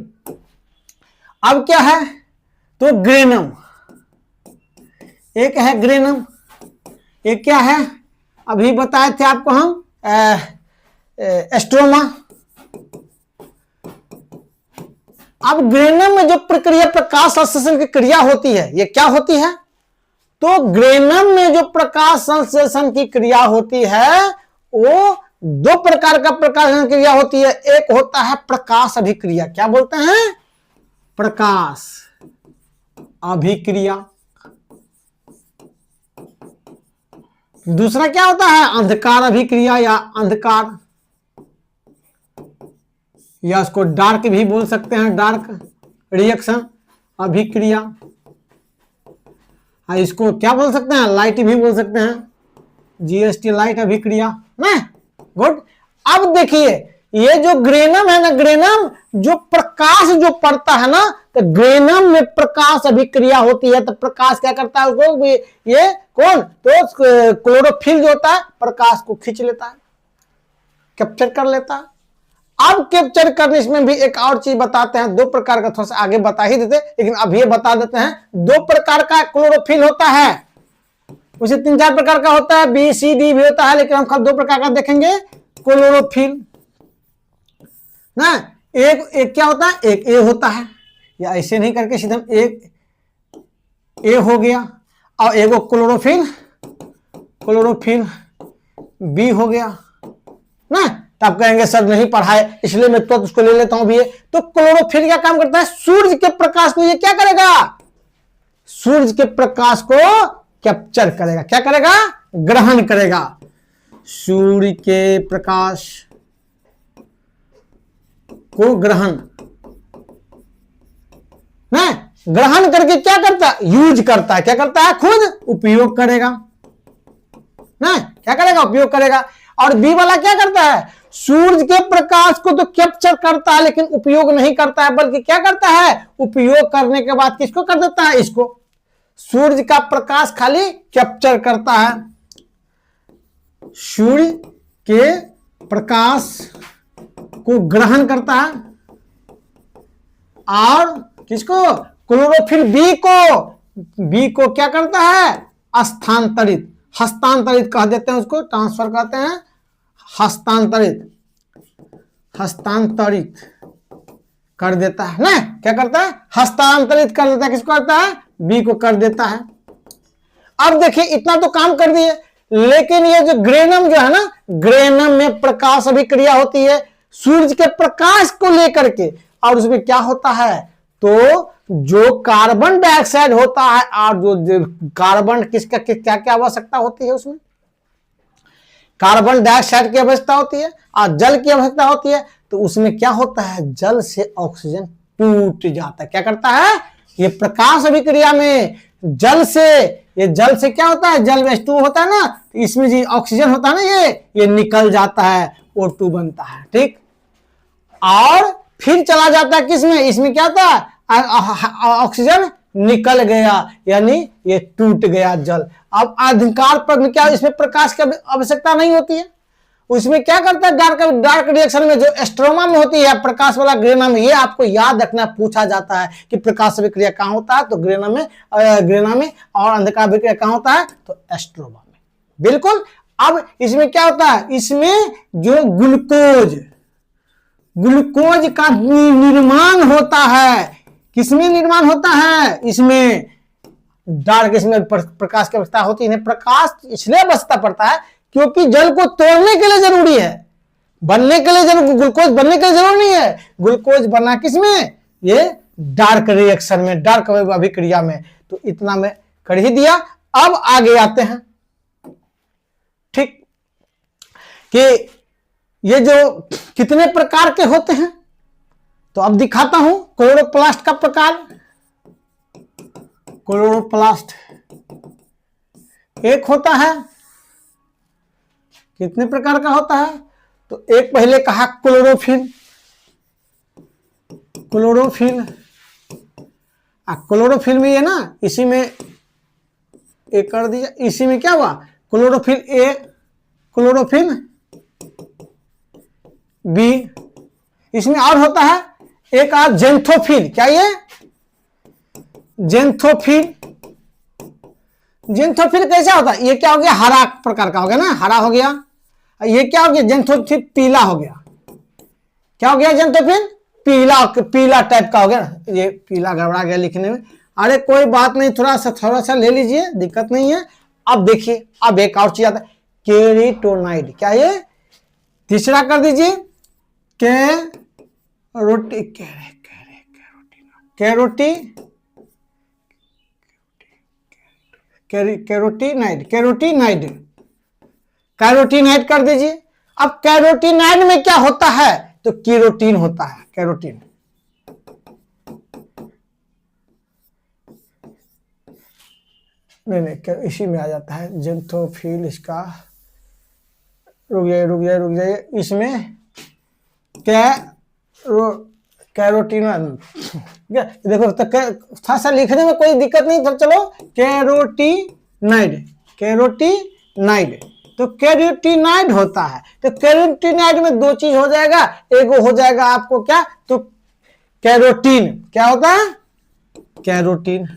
अब क्या है, तो ग्रेनम, एक है ग्रेनम, एक क्या है, अभी बताए थे आपको हम, स्ट्रोमा। अब ग्रेनम में जो प्रक्रिया प्रकाश संश्लेषण की क्रिया होती है, ये क्या होती है, तो ग्रेनम में जो प्रकाश संश्लेषण की क्रिया होती है वो दो प्रकार का प्रकाश क्रिया होती है। एक होता है प्रकाश अभिक्रिया, क्या बोलते हैं, प्रकाश अभिक्रिया। दूसरा क्या होता है, अंधकार अभिक्रिया या अंधकार, या उसको डार्क भी बोल सकते हैं, डार्क रिएक्शन अभिक्रिया। इसको क्या बोल सकते हैं, लाइट भी बोल सकते हैं, जीएसटी लाइट अभिक्रिया ना। गुड। अब देखिए ये जो ग्रेनम है ना, ग्रेनम जो प्रकाश जो पड़ता है ना, तो ग्रेनम में प्रकाश अभिक्रिया होती है। तो प्रकाश क्या करता है उसको, ये कौन, तो क्लोरोफिल जो होता है प्रकाश को खींच लेता है, कैप्चर कर लेता है। अब कैप्चर करने इसमें भी एक और चीज बताते हैं, दो प्रकार का, थोड़ा सा आगे बता ही देते लेकिन अब ये बता देते हैं, दो प्रकार का क्लोरोफिल होता है, उसे 3-4 प्रकार का होता है, बी सी डी भी होता है, लेकिन हम खाली 2 प्रकार का देखेंगे क्लोरोफिल ना। एक क्या होता है, एक ए होता है, या ऐसे नहीं करके सीधा एक ए हो गया, और एगो क्लोरोफिल, क्लोरोफिल बी हो गया ना। तो आप कहेंगे सर नहीं पढ़ाए इसलिए मैं तो उसको ले लेता हूं भी। तो क्लोरोफिल क्या काम करता है, सूर्य के प्रकाश को ये क्या करेगा, सूर्य के प्रकाश को कैप्चर करेगा, क्या करेगा, ग्रहण करेगा। सूर्य के प्रकाश को ग्रहण ना, ग्रहण करके क्या करता है, यूज करता है, क्या करता है, खुद उपयोग करेगा ना, क्या करेगा, उपयोग करेगा। और बी वाला क्या करता है, सूर्य के प्रकाश को तो कैप्चर करता है लेकिन उपयोग नहीं करता है, बल्कि क्या करता है, उपयोग करने के बाद किसको कर देता है, इसको, सूर्य का प्रकाश खाली कैप्चर करता है, सूर्य के प्रकाश को ग्रहण करता है, और किसको, क्लोरोफिल बी को क्या करता है, स्थानांतरित, हस्तांतरित कह देते हैं उसको, ट्रांसफर कहते हैं, हस्तांतरित, हस्तांतरित कर देता है ना, क्या करता है, हस्तांतरित कर देता है, किसको करता है, बी को कर देता है। अब देखिए इतना तो काम कर दिए, लेकिन ये जो ग्रेनम जो है ना, ग्रेनम में प्रकाश अभिक्रिया होती है सूरज के प्रकाश को लेकर के, और उसमें क्या होता है, तो जो कार्बन डाइऑक्साइड होता है और जो कार्बन किसका क्या क्या आवश्यकता होती है, उसमें कार्बन डाइऑक्साइड की आवश्यकता होती है और जल की आवश्यकता होती है। तो उसमें क्या होता है, जल से ऑक्सीजन टूट जाता है। क्या करता है, ये प्रकाश अभिक्रिया में जल से, ये जल से क्या होता है, जल में H2 होता है ना, तो इसमें जो ऑक्सीजन होता है ना, ये निकल जाता है, O2 बनता है। ठीक, और फिर चला जाता है किसमें, इसमें क्या होता है, ऑक्सीजन निकल गया, यानी ये टूट गया जल। अब अधिकार पर क्या, इसमें प्रकाश की आवश्यकता नहीं होती है। उसमें क्या करता है, डार्क रिएक्शन में जो स्ट्रोमा में होती है प्रकाश वाला ग्रेनम में, ये आपको याद रखना, पूछा जाता है कि प्रकाश अभिक्रिया कहां होता है, तो ग्रेनम में, और अंधकार अभिक्रिया कहां होता है, तो स्ट्रोमा में। बिल्कुल। अब इसमें क्या होता है, इसमें जो ग्लूकोज का निर्माण होता है, किसमें निर्माण होता है, इसमें डार्क, इसमें प्रकाश की आवश्यकता होती है। प्रकाश इसलिए आवश्यकता पड़ता है क्योंकि जल को तोड़ने के लिए जरूरी है, बनने के लिए ग्लूकोज बनने के लिए जरूरी नहीं है। ग्लूकोज बना किसमें, ये डार्क रिएक्शन में, डार्क अभिक्रिया में। तो इतना मैं कर ही दिया। अब आगे आते हैं, ठीक, कि ये जो कितने प्रकार के होते हैं, तो अब दिखाता हूं क्लोरोप्लास्ट का प्रकार। क्लोरोप्लास्ट एक होता है, कितने प्रकार का होता है, तो एक पहले कहा क्लोरोफिल। क्लोरोफिल में ये ना, इसी में एक कर दिया, इसी में क्या हुआ, क्लोरोफिल ए, क्लोरोफिल बी। इसमें और होता है एक और जेंथोफिल। क्या ये, जेंथोफिल कैसा होता है, ये क्या हो गया, हरा प्रकार का हो गया ना, हरा हो गया। ये क्या हो गया, जेंथोफिल पीला हो गया। क्या हो गया, जेंथोफिल पीला टाइप का हो गया। ये पीला गड़बड़ा गया लिखने में, अरे कोई बात नहीं, थोड़ा सा ले लीजिए, दिक्कत नहीं है। अब देखिए, अब एक और चीज आता है, केरिटोनाइड। क्या ये, तीसरा कर दीजिए, कैरोटीनाइड कर दीजिए। अब कैरोटीनाइड में क्या होता है, तो केरोटीन होता है, कैरोटीन। नहीं, इसी में आ जाता है जेंथोफिल। इसका रुक जाइए, इसमें कैरोटीनाइड देखो, तो थोड़ा सा लिखने में कोई दिक्कत नहीं, तो चलो कैरोटीनाइड। तो कैरोटीनाइड होता है। तो कैरोटीनाइड में दो चीज हो जाएगा, एक हो जाएगा आपको क्या, तो कैरोटीन। क्या होता है, कैरोटीन।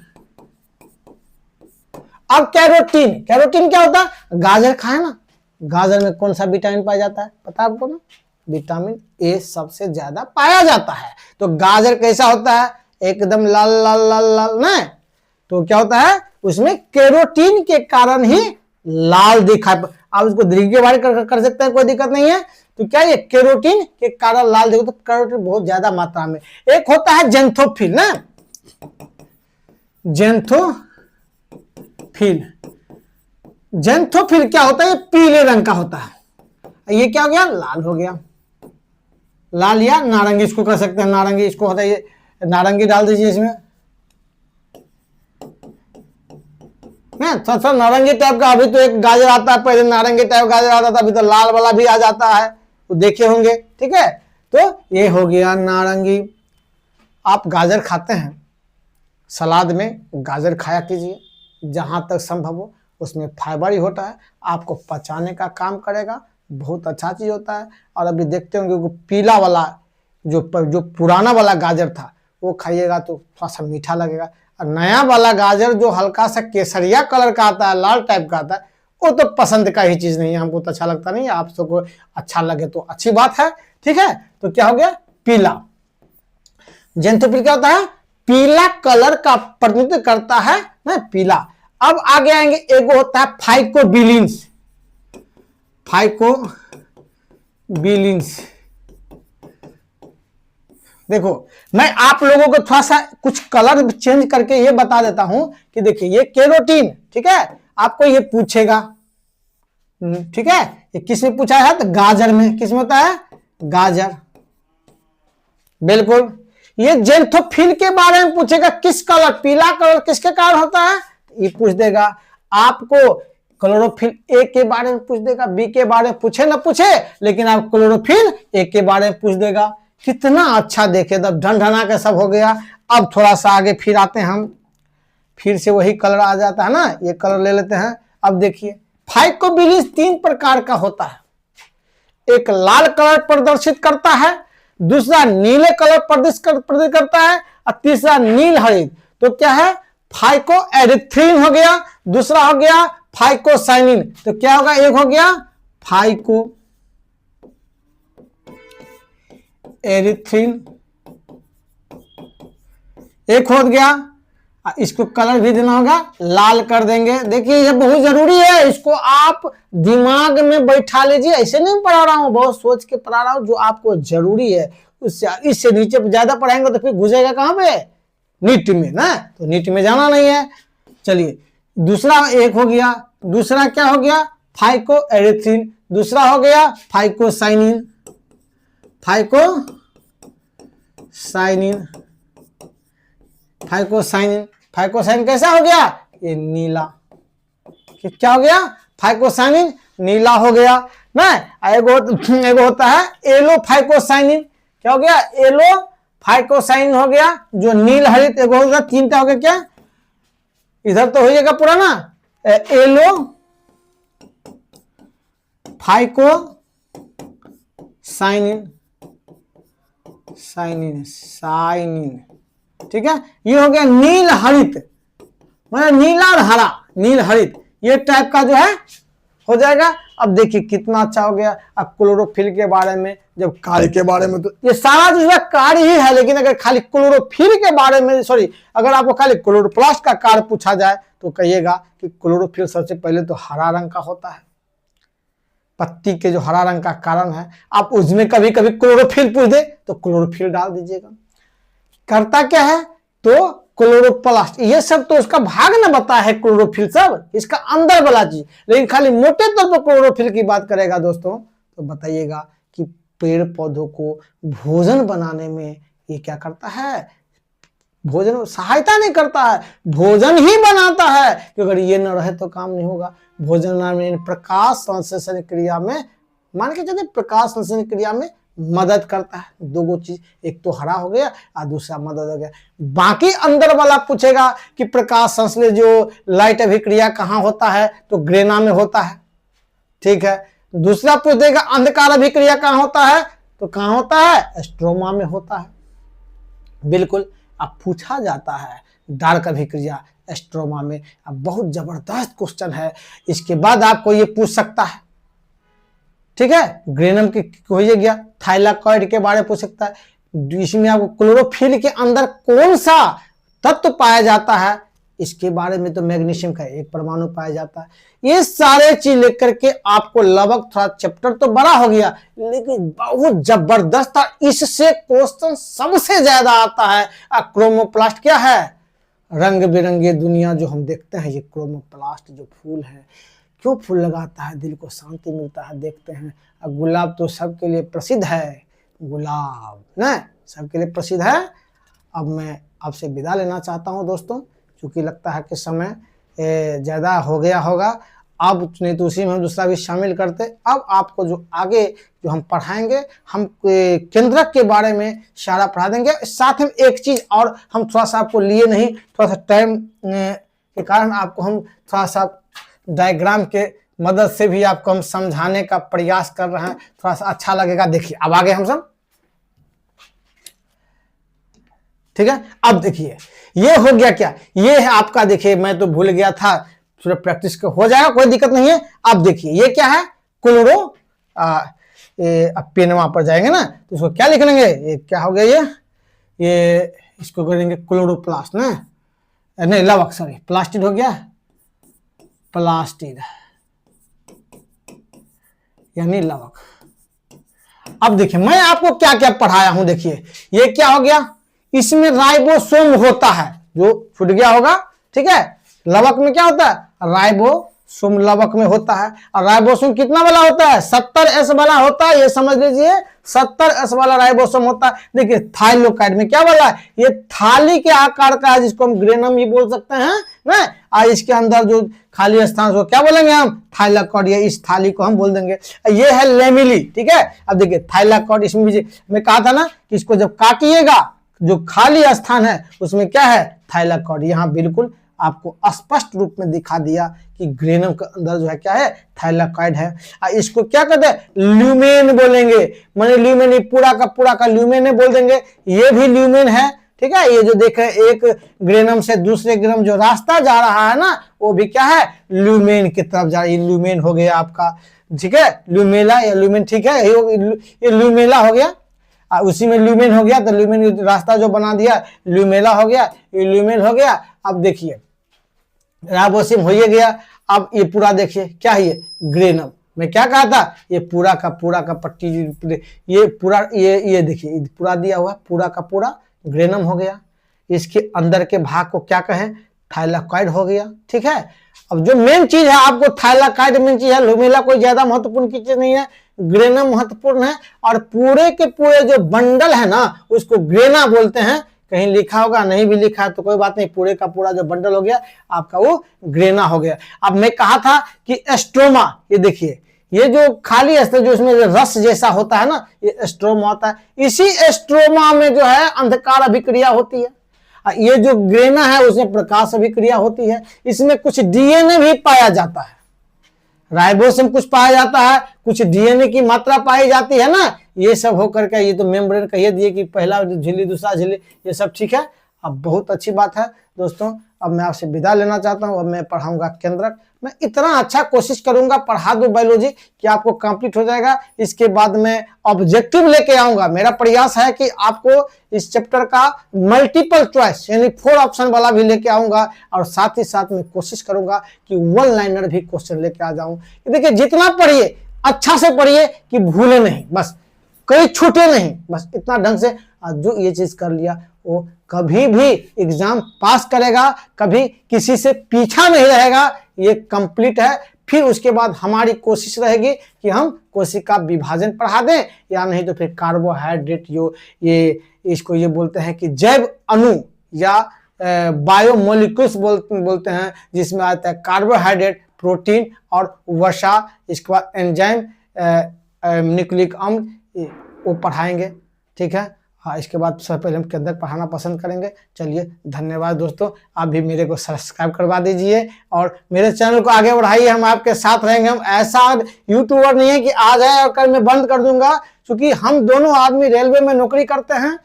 अब कैरोटीन क्या होता है, गाजर खाए ना, गाजर में कौन सा विटामिन पाया जाता है, पता है आपको ना, विटामिन ए सबसे ज्यादा पाया जाता है। तो गाजर कैसा होता है, एकदम लाल लाल लाल लाल ना, तो क्या होता है, उसमें कैरोटीन के कारण ही लाल दिखा। आप उसको दीर्घ बार कर सकते हैं, कोई दिक्कत नहीं है। तो क्या ये कैरोटीन के कारण लाल देखो, तो कैरोटीन बहुत ज्यादा मात्रा में। एक होता है जेंथोफिल ना, जेंथोफिल क्या होता है, ये पीले रंग का होता है। ये क्या हो गया, लाल हो गया, लाल या नारंगी इसको कर सकते हैं, नारंगी इसको होता है, ये नारंगी डाल दीजिए इसमें ना, थोड़ा नारंगी टाइप का। अभी तो एक गाजर आता है, पहले नारंगी टाइप गाजर आता था, अभी तो लाल वाला भी आ जाता है, तो देखे होंगे। ठीक है, तो ये हो गया नारंगी। आप गाजर खाते हैं, सलाद में गाजर खाया कीजिए, जहां तक संभव हो। उसमें फाइबर ही होता है, आपको पचाने का काम करेगा, बहुत अच्छा चीज होता है। और अभी देखते होंगे पीला वाला जो पुराना वाला गाजर था, वो खाइएगा तो थोड़ा सा मीठा लगेगा। और नया वाला गाजर जो हल्का सा केसरिया कलर का आता है, लाल टाइप का आता है, वो तो पसंद का ही चीज नहीं है, हमको तो अच्छा लगता नहीं है। आप सबको अच्छा लगे तो अच्छी बात है। ठीक है, तो क्या हो गया, पीला। जेंथोफिल क्या होता है, पीला कलर का प्रतिनिधित्व करता है ना, पीला। अब आगे आएंगे, एक होता है फाइकोबिलिन्स। फाइकोबिलिन्स। देखो मैं आप लोगों को थोड़ा सा कुछ कलर चेंज करके ये बता देता हूं कि देखिए ये केरोटीन, ठीक है, आपको ये पूछेगा, ठीक है, ये किस में पूछा है? तो गाजर में। किस में होता है? गाजर, बिल्कुल। ये जेंथोफिल के बारे में पूछेगा, किस कलर, पीला कलर किसके कारण होता है? ये पूछ देगा। आपको क्लोरोफिल ए के बारे में पूछ देगा, बी के बारे में पूछे ना पूछे, लेकिन आप क्लोरोफिल ए के बारे में पूछ देगा। कितना अच्छा, देखे तब ढनढना के सब हो गया। अब थोड़ा सा आगे फिर आते हैं हम, फिर से वही कलर आ जाता है ना, ये कलर ले लेते हैं। अब देखिए फाइकोबिलिन्स 3 प्रकार का होता है। एक लाल कलर प्रदर्शित करता है, दूसरा नीले कलर प्रदर्शित करता है, और तीसरा नील हरित। तो क्या है? फाइकोएरिथ्रिन हो गया, दूसरा हो गया फाइकोसाइनिन। तो क्या होगा? एक हो गया फाइको एरिथ्रिन, एक हो गया। इसको कलर भी देना होगा, लाल कर देंगे। देखिए ये बहुत जरूरी है, इसको आप दिमाग में बैठा लीजिए। ऐसे नहीं पढ़ा रहा हूं, बहुत सोच के पढ़ा रहा हूं, जो आपको जरूरी है। उससे इससे नीचे ज्यादा पढ़ाएंगे तो फिर घुसेगा कहां पे? नीट में ना, तो नीट में जाना नहीं है। चलिए दूसरा एक हो गया, दूसरा क्या हो गया? फाइकोएरिथ्रिन, दूसरा हो गया फाइकोसाइनिन। फाइकोसाइनिन फाइकोसाइनिन कैसा हो गया? ये नीला। क्या हो गया? फाइकोसाइनिन नीला हो गया ना। एगो होता है एलो फाइकोसाइनिन। क्या हो गया? एलो फाइकोसाइनिन हो गया, जो नील हरित। एगो होगा, 3 हो गया क्या? इधर तो हो जाएगा पूरा ना, एलो फाइकोसाइनिन, साइनिन, ठीक है। ये हो गया नील हरित, मतलब नीला और हरा, नील हरित, ये टाइप का जो है हो जाएगा। अब देखिए कितना अच्छा हो गया। अब क्लोरोफिल के बारे में, जब कार्य के बारे में, तो ये सारा जो है कार्य ही है, लेकिन अगर खाली क्लोरोफिल के बारे में, सॉरी, अगर आपको खाली क्लोरोप्लास्ट का कार्य पूछा जाए तो कहिएगा कि क्लोरोफिल सबसे पहले तो हरा रंग का होता है। पत्ती के जो हरा रंग का कारण है, आप उसमें कभी कभी क्लोरोफिल पूछ दे तो क्लोरोफिल डाल दीजिएगा। करता क्या है? तो क्लोरोप्लास्ट, ये सब तो उसका भाग न बताया है क्लोरोफिल, सब इसका अंदर वाला चीज। लेकिन खाली मोटे तौर पर क्लोरोफिल की बात करेगा दोस्तों, तो बताइएगा कि पेड़ पौधों को भोजन बनाने में ये क्या करता है? भोजन सहायता नहीं करता है, भोजन ही बनाता है। कि अगर ये न रहे तो काम नहीं होगा। भोजन में प्रकाश संश्लेषण क्रिया में, मान के चलते प्रकाश संश्लेषण क्रिया में मदद करता है। 2 चीज, एक तो हरा हो गया और दूसरा मदद हो गया। बाकी अंदर वाला पूछेगा कि प्रकाश संश्लेषण जो लाइट अभिक्रिया कहाँ होता है? तो ग्रेना में होता है, ठीक है। दूसरा पूछ देगा अंधकार अभिक्रिया कहाँ होता है? तो कहाँ होता है? स्ट्रोमा में होता है, बिल्कुल। अब पूछा जाता है डार्क अभिक्रिया स्ट्रोमा में। अब बहुत जबरदस्त क्वेश्चन है। इसके बाद आपको ये पूछ सकता है, ठीक है, ग्रेनम की हो गया, थाइलाकॉइड के बारे में पूछ सकता है। इसमें आपको क्लोरोफिल के अंदर कौन सा तत्व पाया जाता है, इसके बारे में तो मैग्नीशियम का 1 परमाणु पाया जाता है। ये सारे चीज लेकर के आपको लगभग, थोड़ा चैप्टर तो बड़ा हो गया लेकिन बहुत जबरदस्त था। इससे क्वेश्चन सबसे ज्यादा आता है। क्रोमोप्लास्ट क्या है? रंग बिरंगे दुनिया जो हम देखते हैं, ये क्रोमोप्लास्ट जो फूल है, क्यों फूल लगाता है? दिल को शांति मिलता है, देखते हैं। अब गुलाब तो सबके लिए प्रसिद्ध है, गुलाब ना सबके लिए प्रसिद्ध है। अब मैं आपसे विदा लेना चाहता हूं दोस्तों, क्योंकि लगता है कि समय ज़्यादा हो गया होगा। अब नहीं तो उसी में हम दूसरा भी शामिल करते। अब आपको जो आगे जो हम पढ़ाएंगे, हम केंद्रक के बारे में सारा पढ़ा देंगे। साथ में एक चीज़ और हम थोड़ा सा आपको लिए नहीं, थोड़ा सा टाइम के कारण आपको हम थोड़ा सा डायग्राम के मदद से भी आपको हम समझाने का प्रयास कर रहे हैं, थोड़ा सा अच्छा लगेगा। देखिए अब आगे हम सब, ठीक है। अब देखिए ये हो गया क्या? ये है आपका, देखिए मैं तो भूल गया था, थोड़ा प्रैक्टिस हो जाएगा, कोई दिक्कत नहीं है। अब देखिए ये क्या है? क्लोरो, अब पेनवा पर जाएंगे ना तो इसको क्या लिख लेंगे? ये क्या हो गया? ये इसको करेंगे क्लोरोप्लास्ट ना, नहीं लवक, सॉरी प्लास्टिड हो गया, प्लास्टिड। यानी लवक। अब देखिए मैं आपको क्या क्या पढ़ाया हूं, देखिए ये क्या हो गया, इसमें राइबोसोम होता है, जो छूट गया होगा, ठीक है। लवक में क्या होता है, राइबोसोम लवक में होता है। और राइबोसोम कितना वाला होता है, 70S वाला होता है, ये समझ लीजिए 70S वाला राइबोसोम होता है। देखिए थाइलाकोइड में क्या वाला है, ये थाली के आकार का है, जिसको हम ग्रेनम ही बोल सकते हैं ना। और इसके अंदर जो खाली स्थान को क्या बोलेंगे हम, थाइलाकोइड, या इस थाली को हम बोल देंगे। ये है लेमिली, ठीक है। अब देखिए थाइलाकोइड, इसमें भी मैं कहा था ना कि इसको जब काटिएगा, जो खाली स्थान है उसमें क्या है, थाइलाकोइड। यहाँ बिल्कुल आपको स्पष्ट रूप में दिखा दिया कि ग्रेनम के अंदर जो है क्या है, थाइलाकोइड है। इसको क्या कहते हैं, ल्यूमेन बोलेंगे, माने ल्यूमेन, पूरा का ल्यूमेन बोल देंगे, ये भी ल्यूमेन है, ठीक है। ये जो देख रहे हैं एक ग्रेनम से दूसरे ग्रेनम जो रास्ता जा रहा है ना, वो भी क्या है, ल्यूमेन की तरफ जा रही है। ल्यूमेन हो गया आपका, ठीक है, ल्यूमेला या ल्यूमेन, ठीक है, ये ल्यूमेला हो गया, उसी में ल्यूमेन हो गया, तो ल्यूमेन रास्ता जो बना दिया ल्यूमेला हो गया, ये ल्यूमेन हो गया। अब देखिए राइबोसोम हो ही गया। अब ये पूरा देखिए क्या है, ये ग्रेनम, मैं क्या कहा था, ये पूरा का पट्टी, ये पूरा, ये देखिए पूरा दिया हुआ, पूरा का पूरा ग्रेनम हो गया। इसके अंदर के भाग को क्या कहें, थाइलाकोइड हो गया, ठीक है। अब जो मेन चीज है आपको, थाइलाकोइड मेन चीज है, ल्यूमेला कोई ज्यादा महत्वपूर्ण की चीज नहीं है, ग्रेनम महत्वपूर्ण है। और पूरे के पूरे जो बंडल है ना, उसको ग्रेना बोलते हैं। कहीं लिखा होगा, नहीं भी लिखा है तो कोई बात नहीं, पूरे का पूरा जो बंडल हो गया आपका वो ग्रेना हो गया। अब मैं कहा था कि एस्ट्रोमा, ये देखिए ये जो खाली है, जो इसमें रस जैसा होता है ना, ये एस्ट्रोमा होता है। इसी एस्ट्रोमा में जो है अंधकार अभिक्रिया होती है। ये जो ग्रेना है उसमें प्रकाश अभिक्रिया होती है। इसमें कुछ डीएनए भी पाया जाता है, राइबोसोम कुछ पाया जाता है, कुछ डीएनए की मात्रा पाई जाती है ना। ये सब होकर के ये तो मेम्ब्रेन कहिए दिए कि पहला झिल्ली दूसरा झिल्ली, ये सब ठीक है। अब बहुत अच्छी बात है दोस्तों, अब मैं आपसे विदा लेना चाहता हूं। अब मैं पढ़ाऊंगा केंद्रक, मैं इतना अच्छा कोशिश करूंगा पढ़ा दूं बायोलॉजी कि आपको कंप्लीट हो जाएगा। इसके बाद मैं ऑब्जेक्टिव लेके आऊंगा। मेरा प्रयास है कि आपको इस चैप्टर का मल्टीपल चॉइस यानी 4 ऑप्शन वाला भी लेके आऊंगा, और साथ ही साथ मैं कोशिश करूंगा कि 1 लाइनर भी क्वेश्चन लेके आ जाऊं। देखिए जितना पढ़िए अच्छा से पढ़िए कि भूले नहीं, बस कहीं छूटे नहीं, बस इतना ढंग से जो ये चीज कर लिया वो कभी भी एग्जाम पास करेगा, कभी किसी से पीछा नहीं रहेगा, ये कंप्लीट है। फिर उसके बाद हमारी कोशिश रहेगी कि हम कोशिका विभाजन पढ़ा दें, या नहीं तो फिर कार्बोहाइड्रेट, ये इसको ये बोलते हैं कि जैव अणु या बायोमोलिक्यूल्स बोलते हैं, जिसमें आता है कार्बोहाइड्रेट, प्रोटीन और वसा। इसके बाद एंजाइम, न्यूक्लिक अम्ल, वो पढ़ाएंगे, ठीक है। हाँ, इसके बाद सबसे पहले हम केंद्रक पढ़ाना पसंद करेंगे। चलिए धन्यवाद दोस्तों, आप भी मेरे को सब्सक्राइब करवा दीजिए और मेरे चैनल को आगे बढ़ाइए, हम आपके साथ रहेंगे। हम ऐसा यूट्यूबर नहीं है कि आ जाए और कल मैं बंद कर दूंगा, क्योंकि हम दोनों आदमी रेलवे में नौकरी करते हैं,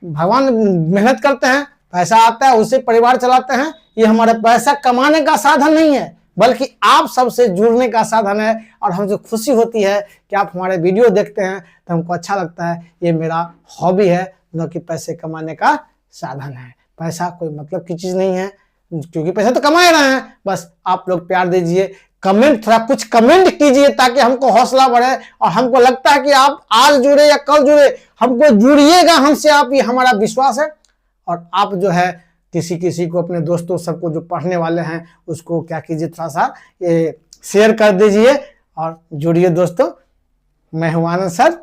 भगवान मेहनत करते हैं, पैसा आता है उससे परिवार चलाते हैं। ये हमारा पैसा कमाने का साधन नहीं है, बल्कि आप सबसे जुड़ने का साधन है। और हमसे खुशी होती है कि आप हमारे वीडियो देखते हैं तो हमको अच्छा लगता है। ये मेरा हॉबी है, न कि पैसे कमाने का साधन है। पैसा कोई मतलब की चीज नहीं है, क्योंकि पैसा तो कमा रहे हैं। बस आप लोग प्यार दीजिए, कमेंट, थोड़ा कुछ कमेंट कीजिए ताकि हमको हौसला बढ़े। और हमको लगता है कि आप आज जुड़े या कल जुड़े, हमको जुड़िएगा हमसे, आप, ये हमारा विश्वास है। और आप जो है किसी को, अपने दोस्तों सबको जो पढ़ने वाले हैं उसको क्या कीजिए, थोड़ा सा ये शेयर कर दीजिए और जुड़िए दोस्तों। मैं हूं आनंद सर।